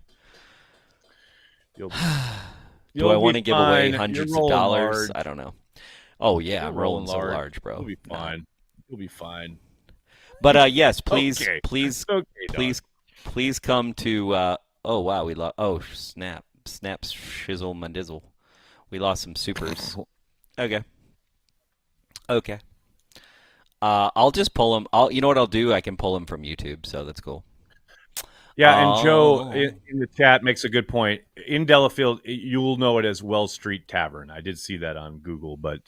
Do I want to give away hundreds of dollars? Large. I don't know. Oh yeah, I'm rolling so large. large, bro. You'll be fine. You'll be fine. But yes, please, okay. please, Okay, please come to. Oh wow, we lost. Oh snap, shizzle, mandizzle. We lost some supers. Okay. I'll just pull him. You know what I'll do? I can pull him from YouTube, so that's cool. Yeah, and Joe in the chat makes a good point. In Delafield, you'll know it as Wells Street Tavern. I did see that on Google, but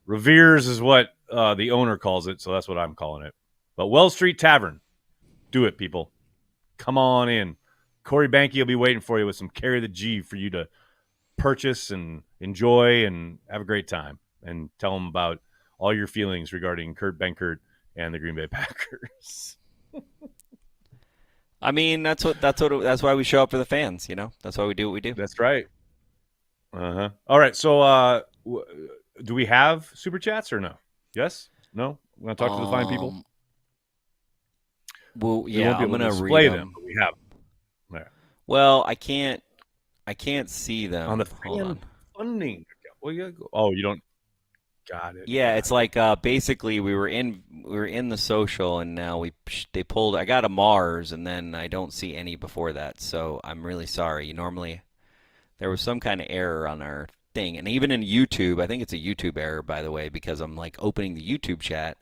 Revere's is what the owner calls it, so that's what I'm calling it. But Wells Street Tavern, do it, people. Come on in. Corey Behnke will be waiting for you with some Carry the G for you to purchase and enjoy and have a great time. And tell him about all your feelings regarding Kurt Benkert and the Green Bay Packers. I mean, that's why we show up for the fans, you know? That's why we do what we do. That's right. Uh-huh. All right, so do we have Super Chats or no? Yes? No? We want to talk to the fine people? Well, yeah, I'm going to display read them. But we have them. There. Well, I can't see them. On the fan funding. Well, you don't. Got it. Yeah, it's like basically we were in the social, and now they pulled. I got a Mars, and then I don't see any before that. So I'm really sorry. Normally, there was some kind of error on our thing, and even in YouTube, I think it's a YouTube error, by the way, because I'm like opening the YouTube chat,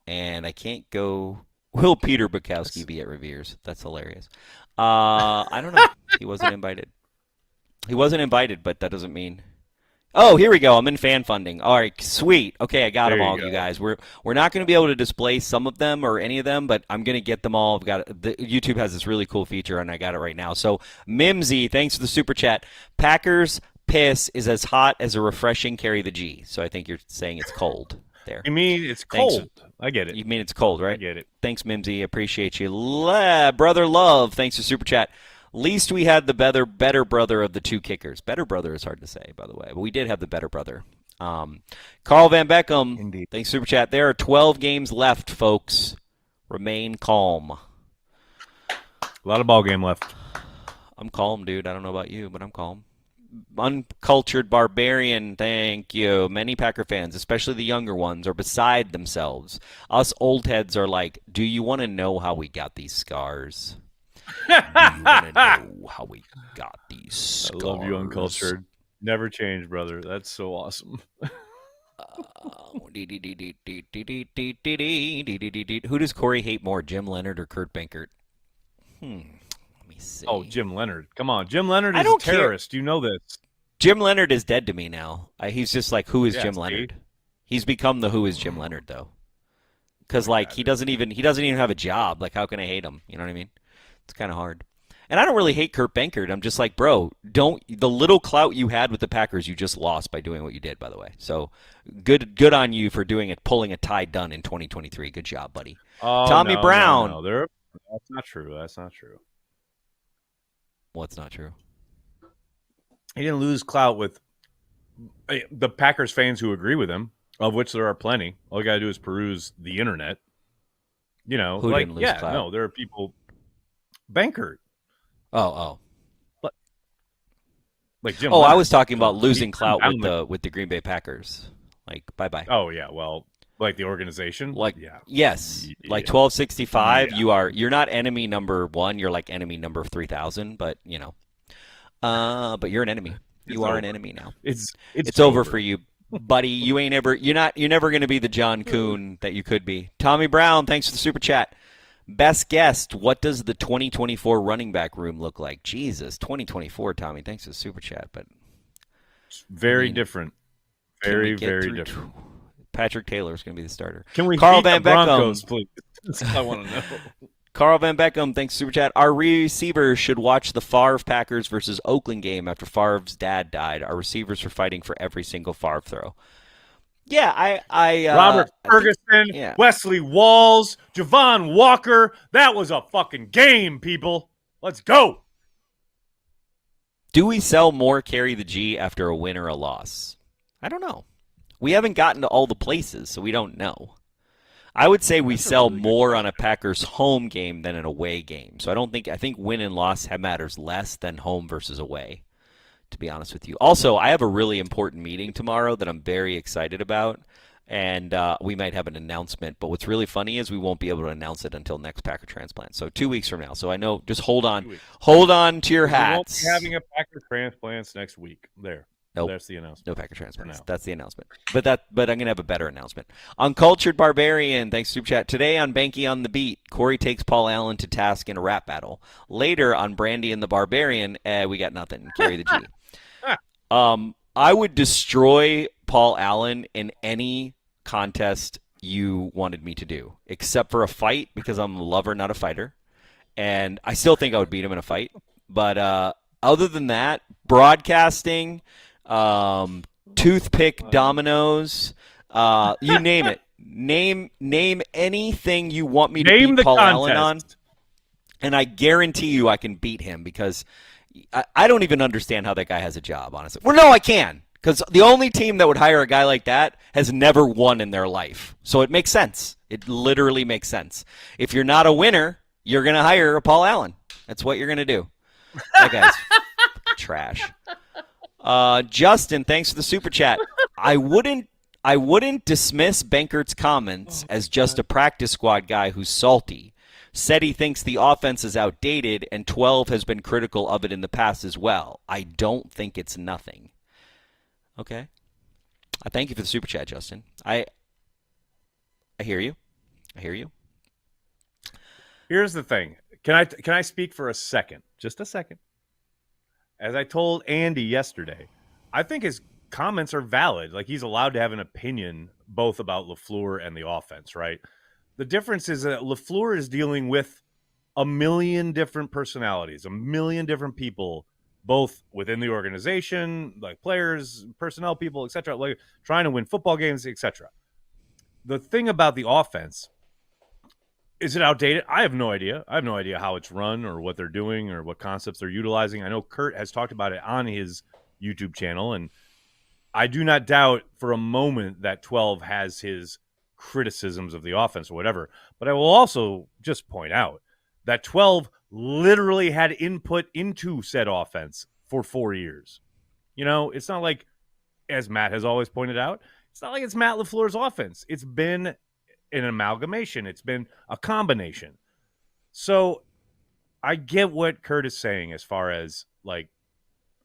and I can't go. Will Peter Bukowski be at Revere's? That's hilarious. I don't know. He wasn't invited. He wasn't invited, but that doesn't mean. Oh, here we go. I'm in fan funding. All right, sweet. Okay, I got them all, you guys. We're not going to be able to display some of them or any of them, but I'm going to get them all. YouTube has this really cool feature, and I got it right now. So, Mimsy, thanks for the super chat. Packers piss is as hot as a refreshing Carry the G. So I think you're saying it's cold there. You mean it's cold? I get it. You mean it's cold, right? I get it. Thanks, Mimsy. Appreciate you. Brother Love, thanks for super chat. Least we had the better brother of the two kickers. Better brother is hard to say, by the way, but we did have the better brother. Carl Van Beckham, indeed. Thanks, Super Chat. There are 12 games left, folks. Remain calm. A lot of ball game left. I'm calm, dude. I don't know about you, but I'm calm. Uncultured Barbarian, thank you. Many Packer fans, especially the younger ones, are beside themselves. Us old heads are like, do you want to know how we got these scars? Do you want to know how we got these scars? I love you, Uncultured. Never change, brother. That's so awesome. Who does Corey hate more, Jim Leonard or Kurt Benkert? Let me see. Oh, Jim Leonard. Come on. Jim Leonard is a terrorist. You know this. Jim Leonard is dead to me now. He's just like, who is Jim Leonard? He's become the who is Jim Leonard, though. Because, he doesn't even have a job. Like, how can I hate him? You know what I mean? It's kind of hard. And I don't really hate Kurt Benkert. I'm just like, bro, the little clout you had with the Packers, you just lost by doing what you did, by the way. So good on you for pulling a tie done in 2023. Good job, buddy. Oh, Tommy Brown. No. That's not true. That's not true. What's not true? He didn't lose clout with the Packers fans who agree with him, of which there are plenty. All you got to do is peruse the internet. You know, who didn't lose clout? No, there are people. Benkert. Oh. Like Jim. I was talking about losing clout with the Green Bay Packers. Like, bye-bye. Oh yeah, well, like the organization. Like, yeah. Yes, yeah. like 1265. Yeah. You're not enemy number 1. You're like enemy number 3000. But but you're an enemy. You are an enemy now. It's over for you, buddy. You're never gonna be the John Kuhn that you could be. Tommy Brown, thanks for the super chat. Best guest, what does the 2024 running back room look like? Jesus, 2024, Tommy. Thanks for the super chat, but it's very different. Very, very different. Patrick Taylor is going to be the starter. Can we Carl beat Van the Broncos, Beckham, please? That's what I want to know. Carl Van Beckham, thanks for super chat. Our receivers should watch the Favre Packers versus Oakland game after Favre's dad died. Our receivers were fighting for every single Favre throw. Yeah, Robert Ferguson, Wesley Walls, Javon Walker. That was a fucking game, people. Let's go. Do we sell more Carry the G after a win or a loss? I don't know. We haven't gotten to all the places, so we don't know. I would say we sell more on a Packers home game than an away game. So I think win and loss matters less than home versus away, to be honest with you. Also, I have a really important meeting tomorrow that I'm very excited about, and we might have an announcement. But what's really funny is we won't be able to announce it until next Packer Transplant, so 2 weeks from now. So I know, just hold on to your hats. We won't be having a Packer Transplants next week. There. Nope. That's the announcement. No Packer transplants. No. That's the announcement. But I'm gonna have a better announcement. Uncultured Barbarian, thanks Super Chat. Today on Behnke on the Beat, Corey takes Paul Allen to task in a rap battle. Later on Brandy and the Barbarian, we got nothing. Carry the G. I would destroy Paul Allen in any contest you wanted me to do, except for a fight because I'm a lover, not a fighter. And I still think I would beat him in a fight. But other than that, broadcasting, toothpick dominoes, you name it. Name anything you want me to beat Paul Allen on, and I guarantee you I can beat him because I don't even understand how that guy has a job, honestly. Well, no, I can, because the only team that would hire a guy like that has never won in their life. So it makes sense. It literally makes sense. If you're not a winner, you're going to hire a Paul Allen. That's what you're going to do. That guy's trash. Justin, thanks for the super chat. I wouldn't dismiss Bankert's comments as just a practice squad guy who's salty. Said he thinks the offense is outdated, and 12 has been critical of it in the past as well. I don't think it's nothing. Okay. I thank you for the super chat, Justin. I hear you. I hear you. Here's the thing. Can I speak for a second? Just a second. As I told Andy yesterday, I think his comments are valid. Like, he's allowed to have an opinion both about LaFleur and the offense, right? The difference is that LaFleur is dealing with a million different personalities, a million different people, both within the organization, like players, personnel people, etc., like trying to win football games, etc. The thing about the offense, is it outdated? I have no idea. I have no idea how it's run or what they're doing or what concepts they're utilizing. I know Kurt has talked about it on his YouTube channel, and I do not doubt for a moment that 12 has his criticisms of the offense or whatever. But I will also just point out that 12 literally had input into said offense for 4 years. You know, it's not like, as Matt has always pointed out, it's not like it's Matt LaFleur's offense. It's been an amalgamation. It's been a combination. So I get what Kurt is saying as far as, like,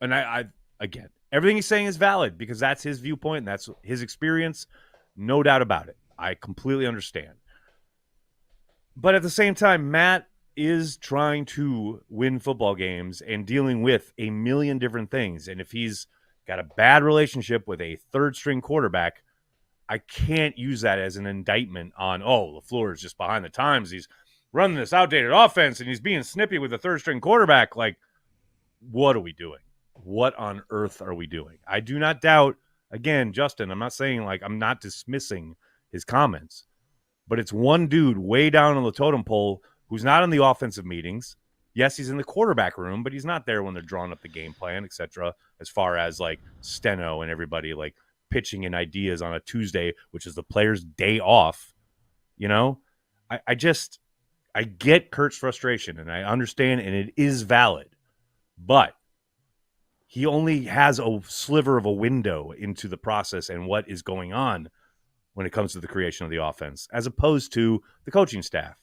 and I again, everything he's saying is valid because that's his viewpoint and that's his experience. No doubt about it. I completely understand. But at the same time, Matt is trying to win football games and dealing with a million different things. And if he's got a bad relationship with a third-string quarterback, I can't use that as an indictment on, oh, LaFleur is just behind the times. He's running this outdated offense and he's being snippy with a third-string quarterback. Like, what are we doing? What on earth are we doing? I do not doubt, again, Justin, I'm not saying, like, I'm not dismissing his comments, but it's one dude way down on the totem pole who's not in the offensive meetings. Yes, he's in the quarterback room, but he's not there when they're drawing up the game plan, etc. As far as, like, Steno and everybody, like, pitching in ideas on a Tuesday, which is the player's day off. You know, I get Kurt's frustration and I understand, and it is valid, but he only has a sliver of a window into the process and what is going on when it comes to the creation of the offense, as opposed to the coaching staff.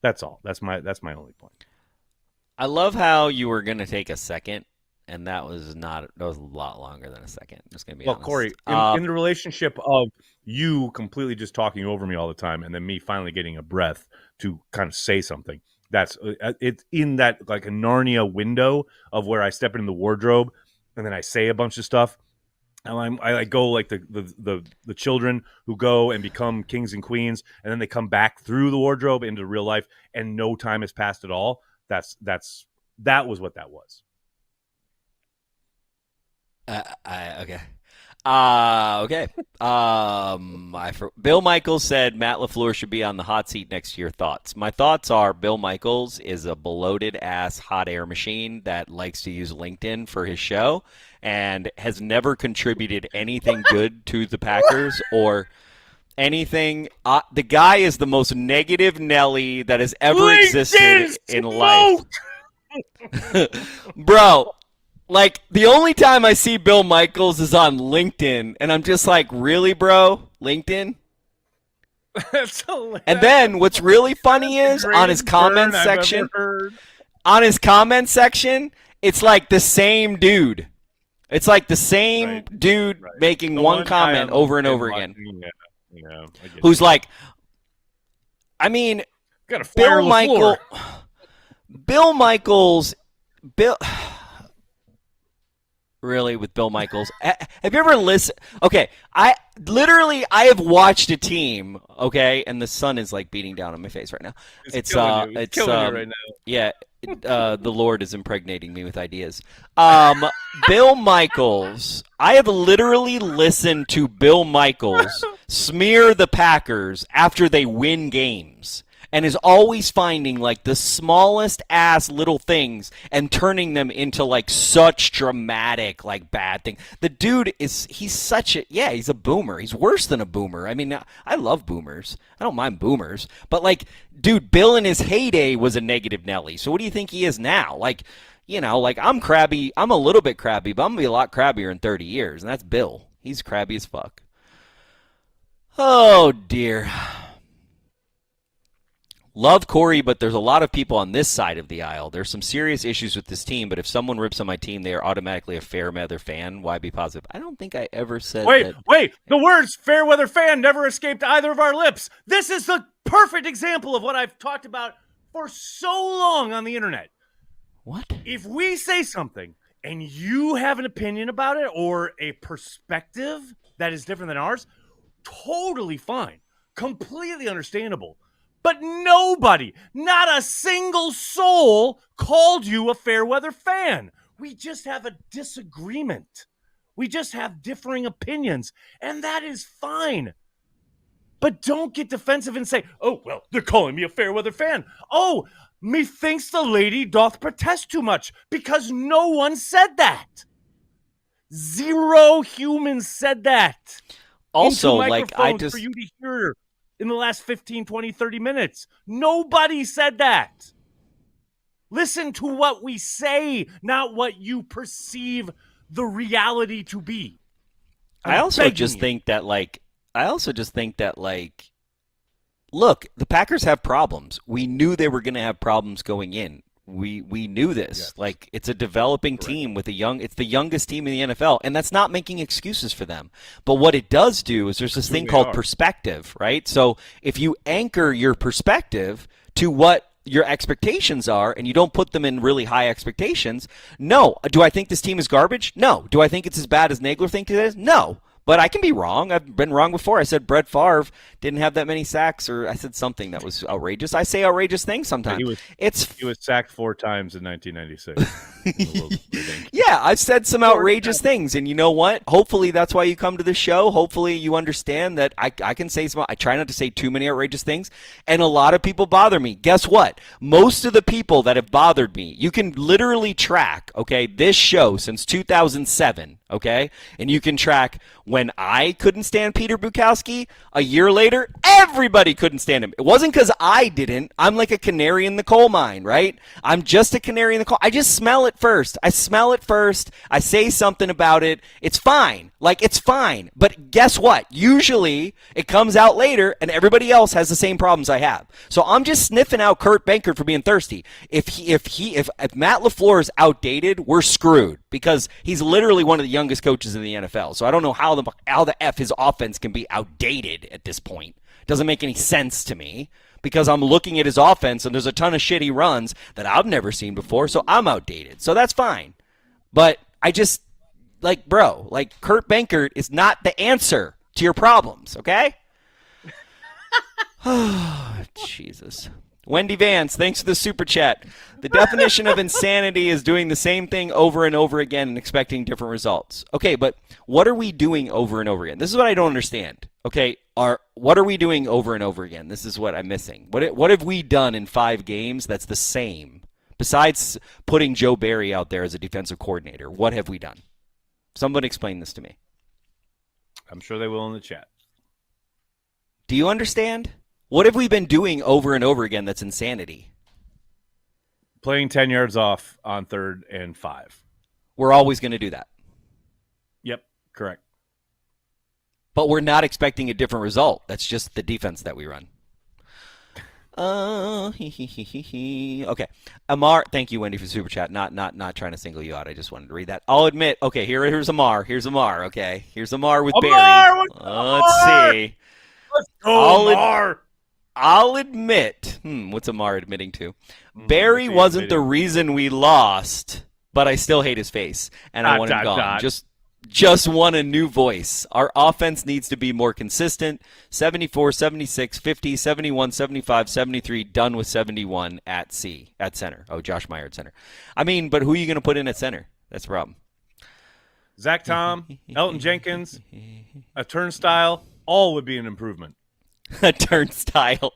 That's all. That's my only point. I love how you were going to take a second, and that was a lot longer than a second. Just going to be honest. Corey, in the relationship of you completely just talking over me all the time, and then me finally getting a breath to kind of say something, that's it's in that, like, a Narnia window of where I step into the wardrobe and then I say a bunch of stuff. And I go like the children who go and become kings and queens, and then they come back through the wardrobe into real life, and no time has passed at all. That was what that was. Okay. Okay. Bill Michaels said Matt LaFleur should be on the hot seat next year. Thoughts? My thoughts are Bill Michaels is a bloated ass hot air machine that likes to use LinkedIn for his show and has never contributed anything good to the Packers or anything. The guy is the most negative Nelly that has ever existed in life. Bro. Like, the only time I see Bill Michaels is on LinkedIn, and I'm just like, really, bro? LinkedIn? And then what's really funny is on his comment section, it's like the same dude. It's like the same Right. dude Right. making The one guy comment I'm over and been over again. watching, I get Who's you. like, I mean, Gotta fire Bill Michaels, Bill. Really, with Bill Michaels, have you ever listened? Okay, I have watched a team. Okay, and the sun is like beating down on my face right now. It's killing you. It's killing you right now. Yeah, the Lord is impregnating me with ideas. Bill Michaels, I have literally listened to Bill Michaels smear the Packers after they win games. And is always finding like the smallest ass little things and turning them into like such dramatic like bad thing. The dude he's a boomer. He's worse than a boomer. I mean, I love boomers. I don't mind boomers. But like, dude, Bill in his heyday was a negative Nelly. So what do you think he is now? Like, like I'm crabby. I'm a little bit crabby, but I'm going to be a lot crabbier in 30 years. And that's Bill. He's crabby as fuck. Oh, dear. Love Corey, but there's a lot of people on this side of the aisle. There's some serious issues with this team, but if someone rips on my team, they are automatically a fair weather fan. Why be positive? I don't think I ever said that. Wait. The words fair weather fan never escaped either of our lips. This is the perfect example of what I've talked about for so long on the internet. What? If we say something and you have an opinion about it or a perspective that is different than ours, totally fine. Completely understandable. But nobody, not a single soul, called you a fair weather fan. We just have a disagreement. We just have differing opinions, and that is fine. But don't get defensive and say, oh, well, they're calling me a fair weather fan. Oh, methinks the lady doth protest too much, because no one said that. Zero humans said that. Also, into like, microphones for you to hear in the last 15, 20, 30 minutes. Nobody said that. Listen to what we say, not what you perceive the reality to be. I also just think that, look, the Packers have problems. We knew they were going to have problems going in. We knew this. Yes. Like, it's a developing team with it's the youngest team in the NFL, and that's not making excuses for them. But what it does do is there's this thing called perspective, right? So if you anchor your perspective to what your expectations are and you don't put them in really high expectations, no. Do I think this team is garbage? No. Do I think it's as bad as Nagler thinks it is? No. But I can be wrong. I've been wrong before. I said Brett Favre didn't have that many sacks, or I said something that was outrageous. I say outrageous things sometimes. He was sacked 4 times in 1996. Yeah, I've said some outrageous things, and you know what? Hopefully that's why you come to the show. Hopefully you understand that I can say some. I try not to say too many outrageous things, and a lot of people bother me. Guess what? Most of the people that have bothered me, you can literally track, okay, this show since 2007, okay? And you can track when I couldn't stand Peter Bukowski, a year later, everybody couldn't stand him. It wasn't because I didn't. I'm like a canary in the coal mine, right? I'm just a canary in the coal. I just smell it first. I say something about it. It's fine. Like, it's fine. But guess what? Usually it comes out later and everybody else has the same problems I have. So I'm just sniffing out Kurt Behnke for being thirsty. If Matt LaFleur is outdated, we're screwed because he's literally one of the youngest coaches in the NFL. So I don't know how the F his offense can be outdated at this point. Doesn't make any sense to me because I'm looking at his offense and there's a ton of shit he runs that I've never seen before, so I'm outdated. So that's fine. But I just, like, bro, like, Kurt Behnke is not the answer to your problems, okay? Oh, Jesus. Wendy Vance, thanks for the super chat. The definition of insanity is doing the same thing over and over again and expecting different results. Okay, but what are we doing over and over again? This is what I don't understand. Okay, what are we doing over and over again? This is what I'm missing. What have we done in 5 games that's the same? Besides putting Joe Barry out there as a defensive coordinator, what have we done? Someone explain this to me. I'm sure they will in the chat. Do you understand? What have we been doing over and over again that's insanity? Playing 10 yards off on 3rd and 5. We're always going to do that. Yep, correct. But we're not expecting a different result. That's just the defense that we run. Okay. Amar, thank you, Wendy, for the super chat. Not trying to single you out. I just wanted to read that. I'll admit. Okay, here's Amar. Here's Amar. Okay, here's Amar with Barry. Let's see. Let's go, Amar. I'll admit. What's Amar admitting to? Barry wasn't the reason we lost, but I still hate his face, and I want him gone. Just want a new voice. Our offense needs to be more consistent. 74, 76, 50, 71, 75, 73, done with 71 at center. Oh, Josh Meyer at center. I mean, but who are you going to put in at center? That's the problem. Zach Tom, Elton Jenkins, a turnstile, all would be an improvement. A turnstile.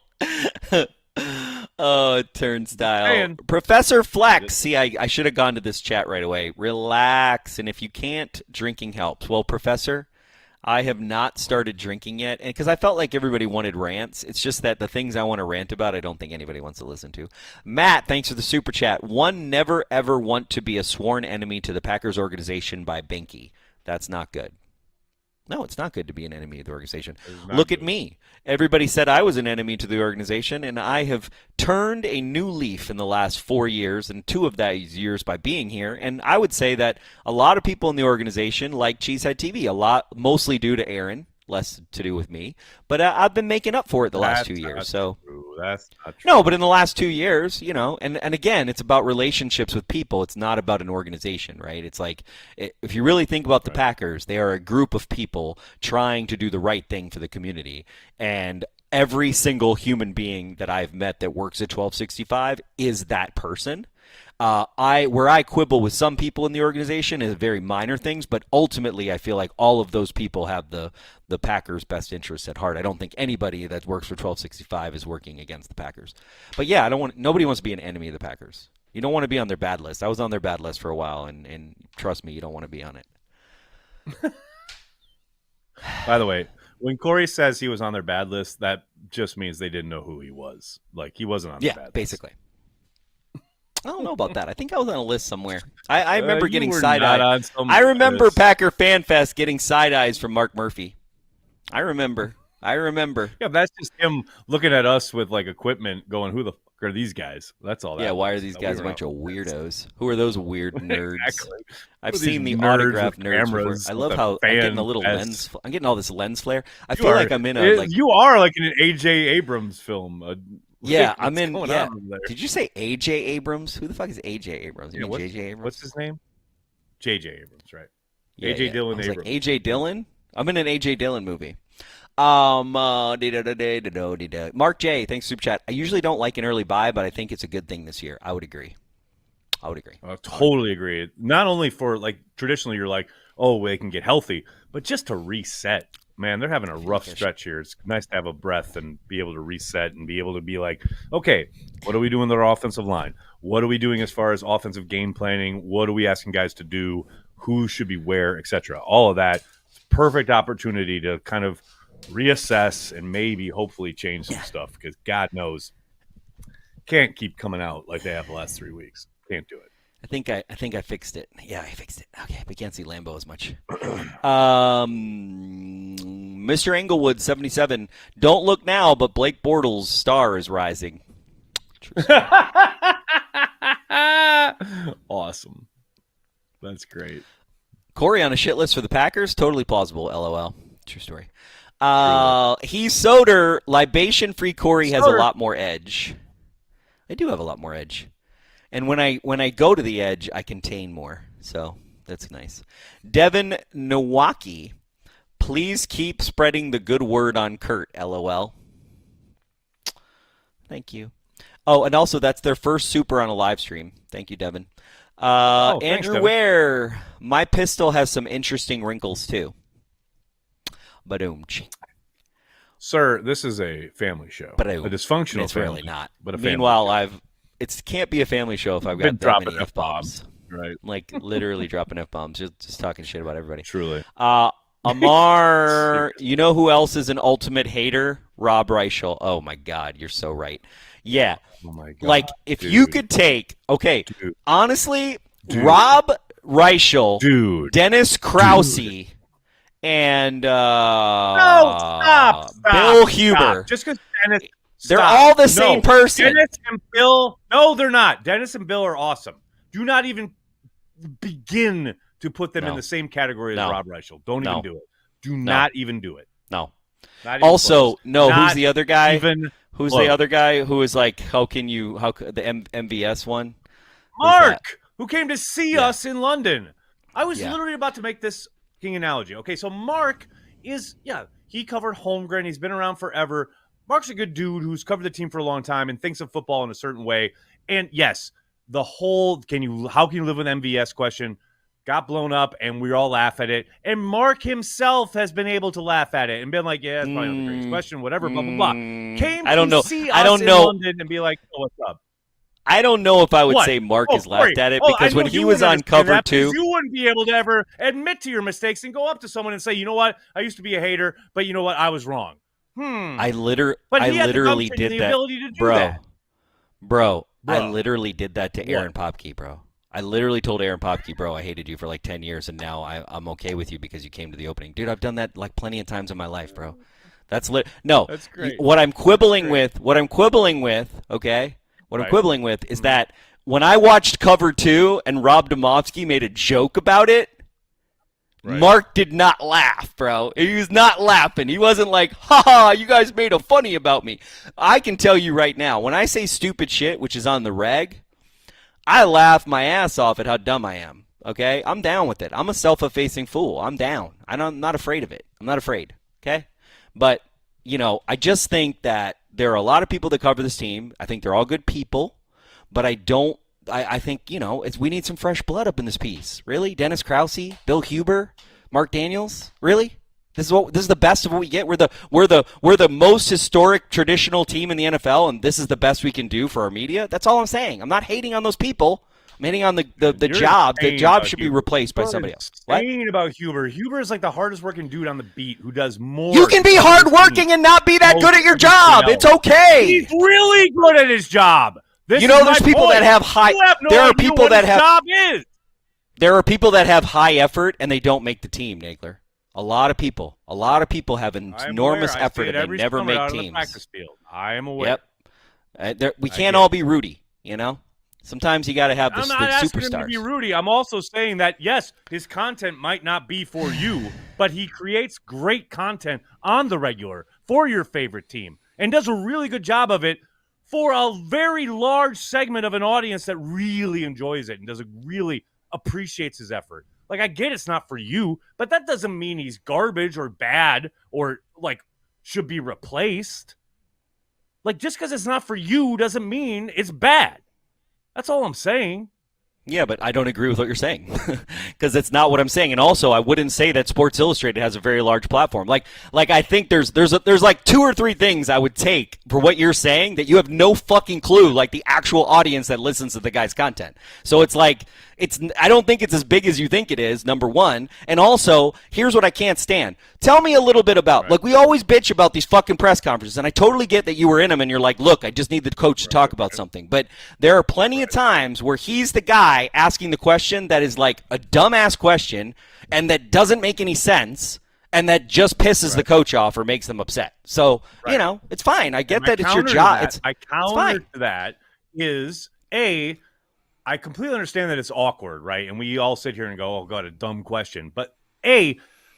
Oh, turnstile. Man. Professor Flex. See, I should have gone to this chat right away. Relax. And if you can't, drinking helps. Well, Professor, I have not started drinking yet. And because I felt like everybody wanted rants. It's just that the things I want to rant about, I don't think anybody wants to listen to. Matt, thanks for the super chat. One never, ever want to be a sworn enemy to the Packers organization by Behnke. That's not good. No, it's not good to be an enemy of the organization. Look at me. Everybody said I was an enemy to the organization, and I have turned a new leaf in the last 4 years, and 2 of those years by being here. And I would say that a lot of people in the organization like Cheesehead TV, mostly due to Aaron, less to do with me. But I've been making up for it the last 2 years. So that's not true. No, but in the last 2 years, and again, it's about relationships with people. It's not about an organization, right? It's like, if you really think about the Packers, they are a group of people trying to do the right thing for the community. And every single human being that I've met that works at 1265 is that person. Where I quibble with some people in the organization is very minor things, but ultimately I feel like all of those people have the Packers' best interests at heart. I don't think anybody that works for 1265 is working against the Packers. But yeah, nobody wants to be an enemy of the Packers. You don't want to be on their bad list. I was on their bad list for a while, and trust me, you don't want to be on it. By the way, when Corey says he was on their bad list, that just means they didn't know who he was. Like, he wasn't on their bad list. Yeah, basically. I don't know about that. I think I was on a list somewhere. I remember getting side-eyed. I remember Packer Fan Fest getting side-eyes from Mark Murphy. I remember. Yeah, that's just him looking at us with, like, equipment going, who the fuck are these guys? That's all that. Yeah, why are these guys a bunch of weirdos? Who are those weird nerds? Exactly. I've seen the autograph nerds before. I love how I'm getting a little lens. I'm getting all this lens flare. I feel like I'm in a... You are like in an A.J. Abrams film. Yeah, I'm in. Yeah. Did you say A.J. Abrams? Who the fuck is A.J. Abrams? You mean J.J. Abrams? What's his name? J.J. Abrams, right? A.J. Dillon Abrams. Like A.J. Dillon? I'm in an A.J. Dillon movie. Mark J, thanks super chat. I usually don't like an early buy, but I think it's a good thing this year. I would agree. I totally agree. Not only for, like, traditionally you're like, oh, they can get healthy, but just to reset. Man, they're having a rough stretch here. It's nice to have a breath and be able to reset and be able to be like, okay, what are we doing with our offensive line? What are we doing as far as offensive game planning? What are we asking guys to do? Who should be where, etc. All of that. Perfect opportunity to kind of reassess and maybe hopefully change some stuff, because God knows can't keep coming out like they have the last 3 weeks. Can't do it. I think I fixed it. Yeah, I fixed it. Okay, we can't see Lambeau as much. Mr. Englewood, 77. Don't look now, but Blake Bortles' star is rising. Awesome. That's great. Corey on a shit list for the Packers? Totally plausible, LOL. True story. He's Soder. Libation-free Corey has a lot more edge. I do have a lot more edge. And when I go to the edge, I contain more. So that's nice. Devin Nowaki, please keep spreading the good word on Kurt, LOL. Thank you. Oh, and also that's their first super on a live stream. Thank you, Devin. Andrew Ware, my pistol has some interesting wrinkles too. Badoom. Sir, this is a family show. A dysfunctional it's family. Really not. But meanwhile, it can't be a family show if I've got that many F-bombs. Right. Like literally dropping F-bombs, just talking shit about everybody. Truly. Amar, you know who else is an ultimate hater? Rob Reichel. Oh my God, you're so right. Yeah. Oh my God. Like if you could take, honestly, Rob Reichel, Dennis Krause, and stop. Bill Huber. Just because Dennis. They're all the same person. Dennis and Bill. No, they're not. Dennis and Bill are awesome. Do not even begin to put them in the same category as Rob Reichel. Don't even do it. Do not even do it. No. Also, who's the other guy? Who's close. the other guy who is like, the MVS one? Mark, who came to see us in London. I was literally about to make this analogy. Okay, so Mark is, he covered Holmgren. He's been around forever. Mark's a good dude who's covered the team for a long time and thinks of football in a certain way. And yes, the whole how can you live with MVS question got blown up, and we all laugh at it. And Mark himself has been able to laugh at it and been like, yeah, it's probably not the greatest question, whatever, blah, blah, blah. Came to see us in London and be like, oh, what's up? I don't know if I would say Mark has laughed at it, because when he was on Cover 2, you wouldn't be able to ever admit to your mistakes and go up to someone and say, you know what, I used to be a hater, but you know what, I was wrong. I literally did that. Bro, I literally did that to Aaron Popke, bro. I literally told Aaron Popke, bro, I hated you for like 10 years, and now I'm okay with you because you came to the opening. Dude, I've done that like plenty of times in my life, bro. That's great. What I'm quibbling with, okay? What I'm quibbling with is that when I watched Cover 2 and Rob Domofsky made a joke about it, Mark did not laugh, bro. He was not laughing. He wasn't like, ha, you guys made a funny about me. I can tell you right now, when I say stupid shit, which is on the reg, I laugh my ass off at how dumb I am, okay? I'm down with it. I'm a self-effacing fool. I'm down. I'm not afraid of it. I'm not afraid, okay? But, I just think that there are a lot of people that cover this team. I think they're all good people, but I think, we need some fresh blood up in this piece. Really? Dennis Krause, Bill Huber, Mark Daniels? Really? This is the best of what we get. We're the most historic traditional team in the NFL, and this is the best we can do for our media. That's all I'm saying. I'm not hating on those people. I'm hating on the job. The job should be replaced by somebody else. Saying about Huber. Huber is like the hardest working dude on the beat who does more. You can be hardworking and not be that good at your job. It's okay. He's really good at his job. There's people that have high. There are people that have. Job is. There are people that have high effort and they don't make the team, Nagler. A lot of people have an enormous effort and they never make teams. I am aware. Yep. We can't all be Rudy, Sometimes you got to have the superstars. I'm not asking him to be Rudy. I'm also saying that, yes, his content might not be for you, but he creates great content on the regular for your favorite team and does a really good job of it for a very large segment of an audience that really enjoys it and really appreciates his effort. Like, I get it's not for you, but that doesn't mean he's garbage or bad or, should be replaced. Like, just because it's not for you doesn't mean it's bad. That's all I'm saying. Yeah, but I don't agree with what you're saying because that's not what I'm saying. And also, I wouldn't say that Sports Illustrated has a very large platform. Like I think there's like 2 or 3 things I would take for what you're saying that you have no fucking clue, like the actual audience that listens to the guy's content. So it's like I don't think it's as big as you think it is, number one. And also, here's what I can't stand. Tell me a little bit about, we always bitch about these fucking press conferences, and I totally get that you were in them and you're like, look, I just need the coach to talk about something. But there are plenty of times where he's the guy asking the question that is like a dumbass question and that doesn't make any sense and that just pisses the coach off or makes them upset. So, it's fine. I get that it's your job. My counter to that is, I completely understand that it's awkward, right? And we all sit here and go, oh, God, a dumb question. But,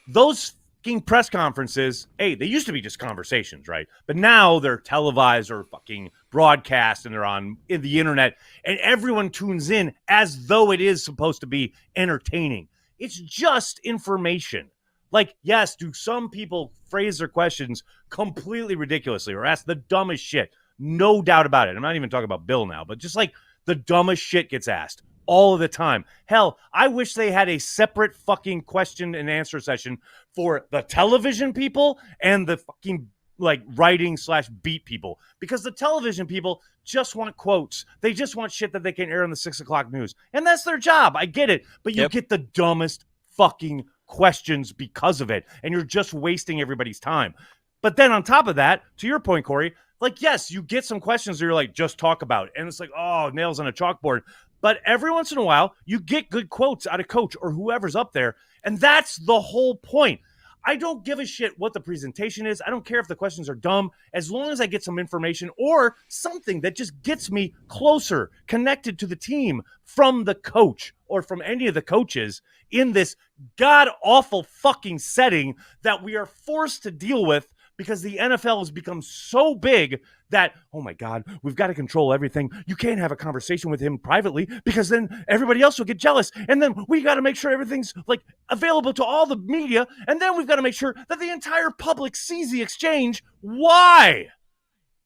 those fucking press conferences, they used to be just conversations, right? But now they're televised or fucking broadcast and they're on the internet and everyone tunes in as though it is supposed to be entertaining. It's just information. Like, yes, do some people phrase their questions completely ridiculously or ask the dumbest shit? No doubt about it. I'm not even talking about Bill now, but just like the dumbest shit gets asked all of the time. Hell, I wish they had a separate fucking question and answer session for the television people and the fucking writing / beat people, because the television people just want quotes. They just want shit that they can air on the 6 o'clock news. And that's their job. I get it. But you get the dumbest fucking questions because of it. And you're just wasting everybody's time. But then on top of that, to your point, Corey, yes, you get some questions that you're like, just talk about it. And it's like, oh, nails on a chalkboard. But every once in a while, you get good quotes out of coach or whoever's up there. And that's the whole point. I don't give a shit what the presentation is. I don't care if the questions are dumb, as long as I get some information or something that just gets me closer, connected to the team from the coach or from any of the coaches in this god-awful fucking setting that we are forced to deal with because the NFL has become so big that, oh my God, we've got to control everything. You can't have a conversation with him privately because then everybody else will get jealous. And then we got to make sure everything's like available to all the media. And then we've got to make sure that the entire public sees the exchange. Why?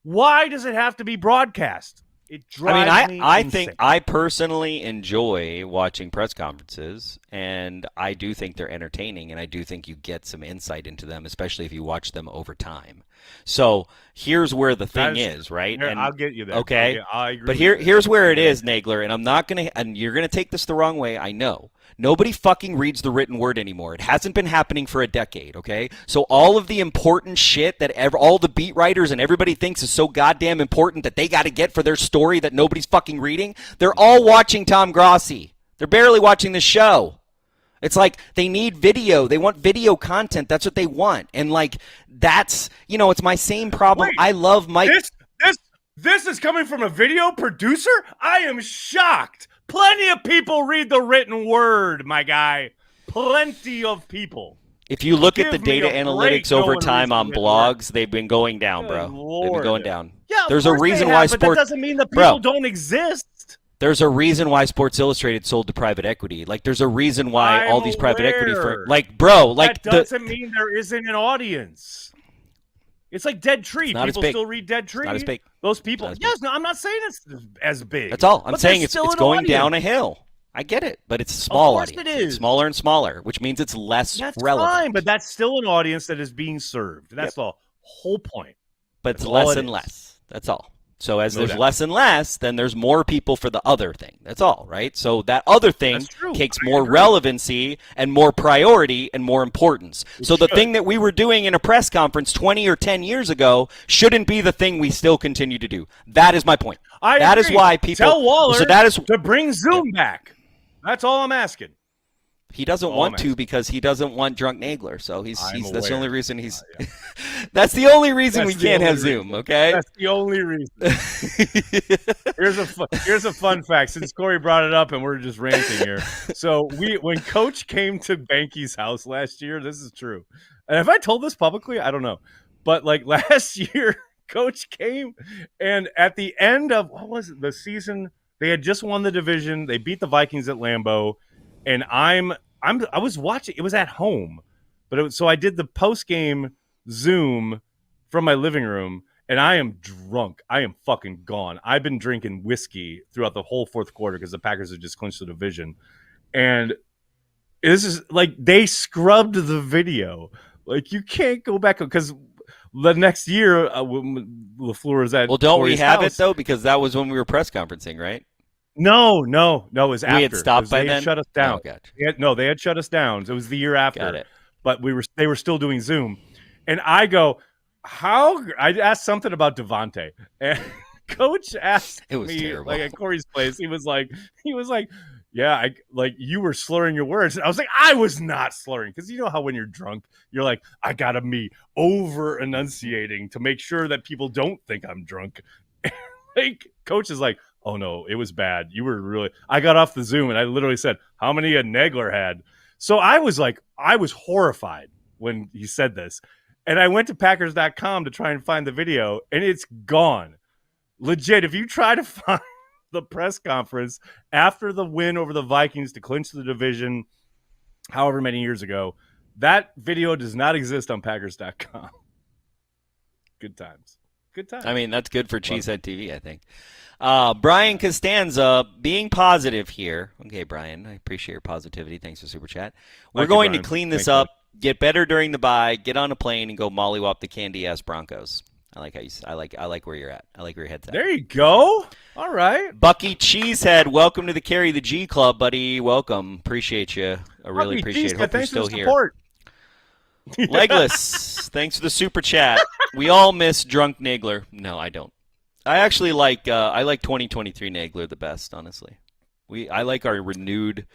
Why does it have to be broadcast? It drives me I insane. think I personally enjoy watching press conferences, and I do think they're entertaining, and I do think you get some insight into them, especially if you watch them over time. So here's where the thing is, right? Here, and I'll get you there. Okay, I agree. but here's where it is, Nagler, and I'm not gonna, and you're gonna take this the wrong way. I know. Nobody fucking reads the written word anymore. It hasn't been happening for a decade, okay? So all of the important shit that all the beat writers and everybody thinks is so goddamn important that they got to get for their story that nobody's fucking reading, they're all watching Tom Grossi. They're barely watching the show. It's like they need video. They want video content. That's what they want. And like that's, it's my same problem. Wait, I love Mike. This is coming from a video producer? I am shocked. Plenty of people read the written word, my guy. Plenty of people. If you look at the Give me data a analytics break, no over one time reads on the written blogs, they've been going down, Good bro. They've been Lord. going down. Yeah, There's a reason why but that doesn't mean that people don't exist. There's a reason why Sports Illustrated sold to private equity. Like, there's a reason why all these private equity firms, that doesn't mean there isn't an audience. It's like Dead Tree. People still read Dead Tree. Not as big. Those people. Yes, no, I'm not saying it's as big. That's all. I'm but saying it's going audience. down a hill. I get it, but it's a small audience. It is. It's smaller and smaller, which means it's less relevant. Fine, but that's still an audience that is being served. That's the whole point. But it's less and less. That's all. So as there's less and less, then there's more people for the other thing. That's all, right? So that other thing takes more relevancy and more priority and more importance. So the thing that we were doing in a press conference 20 or 10 years ago shouldn't be the thing we still continue to do. That is my point. That is why people tell Waller to bring Zoom back. That's all I'm asking. He doesn't want to because he doesn't want drunk Nagler. So that's the only reason he's. That's the only reason we can't have Zoom. Okay. That's the only reason. Here's a fun fact. Since Corey brought it up and we're just ranting here, so when Coach came to Behnke's house last year, this is true. And have I told this publicly? I don't know, but like last year, Coach came and at the end of the season, they had just won the division. They beat the Vikings at Lambeau. And I was watching. It was at home, but so I did the post game Zoom from my living room, and I am drunk. I am fucking gone. I've been drinking whiskey throughout the whole fourth quarter because the Packers had just clinched the division, and this is like they scrubbed the video. Like you can't go back because the next year LaFleur is at. Well, don't Corey's we have house. it though? Because that was when we were press conferencing, right? No, it was after. We had stopped by then? They had shut us down. Oh, gotcha. They had shut us down. It was the year after. Got it. But they were still doing Zoom. And I go, I asked something about Devontae. And Coach asked me, terrible. like at Corey's place, he was like, yeah, you were slurring your words. And I was like, I was not slurring. Because you know how when you're drunk, you're like, I gotta be over enunciating to make sure that people don't think I'm drunk. Like Coach is like, oh no, it was bad. You were really. I got off the Zoom and I literally said, how many a Nagler had? So I was horrified when he said this. And I went to Packers.com to try and find the video, and it's gone. Legit, if you try to find the press conference after the win over the Vikings to clinch the division, however many years ago, that video does not exist on Packers.com. Good times. Good times. I mean, that's good for Cheesehead TV, I think. Brian Costanza, being positive here. Okay, Brian, I appreciate your positivity. Thanks for Super Chat. We're going to clean this up, get better during the bye, get on a plane, and go mollywop the candy-ass Broncos. I like how I like where you're at. I like where your head's at. There you go. All right. Bucky Cheesehead, welcome to the Carry the G Club, buddy. Welcome. Appreciate you. I really appreciate it. Hope you're still here. Legless, thanks for the Super Chat. We all miss drunk Nagler. No, I don't. I actually like 2023 Nagler the best, honestly. I like our renewed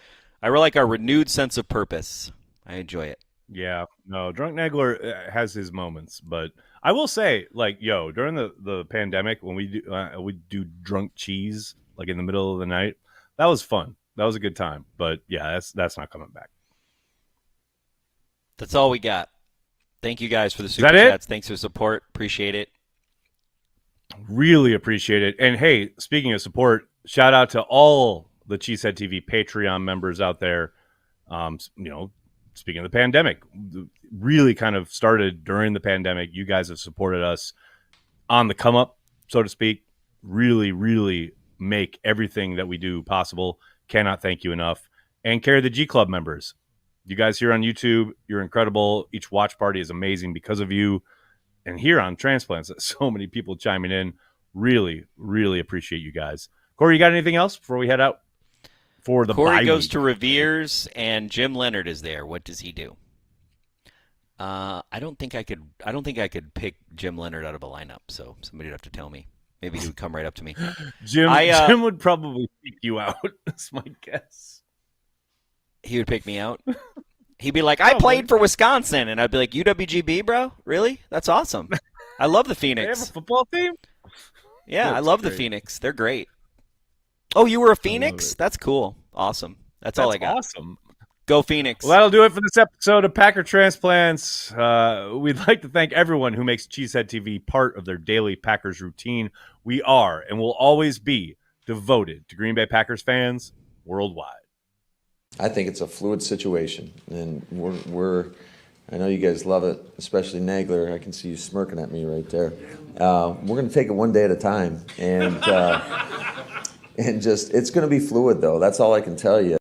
sense of purpose. I enjoy it. Yeah, no, Drunk Nagler has his moments, but I will say, like, during the pandemic when we do drunk cheese like in the middle of the night, that was fun. That was a good time. But yeah, that's not coming back. That's all we got. Thank you guys for the Is super that it? chats. Thanks for the support. Appreciate it. Really appreciate it. And hey, speaking of support, shout out to all the Cheesehead TV Patreon members out there. Speaking of the pandemic, really kind of started during the pandemic. You guys have supported us on the come up, so to speak. Really, really make everything that we do possible. Cannot thank you enough. And Carry the G Club members. You guys here on YouTube, you're incredible. Each watch party is amazing because of you. And here on Transplants, so many people chiming in. Really, really appreciate you guys. Corey, you got anything else before we head out for the Corey bye goes week? to Revere's, and Jim Leonard is there. What does he do? I don't think I could pick Jim Leonard out of a lineup. So somebody would have to tell me. Maybe he would come right up to me. Jim would probably pick you out. That's my guess. He would pick me out. He'd be like, I played for Wisconsin. And I'd be like, UWGB, bro? Really? That's awesome. I love the Phoenix. They have a football team? Yeah, That's I love the great. Phoenix. They're great. Oh, you were a Phoenix? That's cool. Awesome. That's all I got. Awesome. Go Phoenix. Well, that'll do it for this episode of Packer Transplants. We'd like to thank everyone who makes Cheesehead TV part of their daily Packers routine. We are and will always be devoted to Green Bay Packers fans worldwide. I think it's a fluid situation, and I know you guys love it, especially Nagler. I can see you smirking at me right there. We're going to take it one day at a time, and it's going to be fluid, though. That's all I can tell you.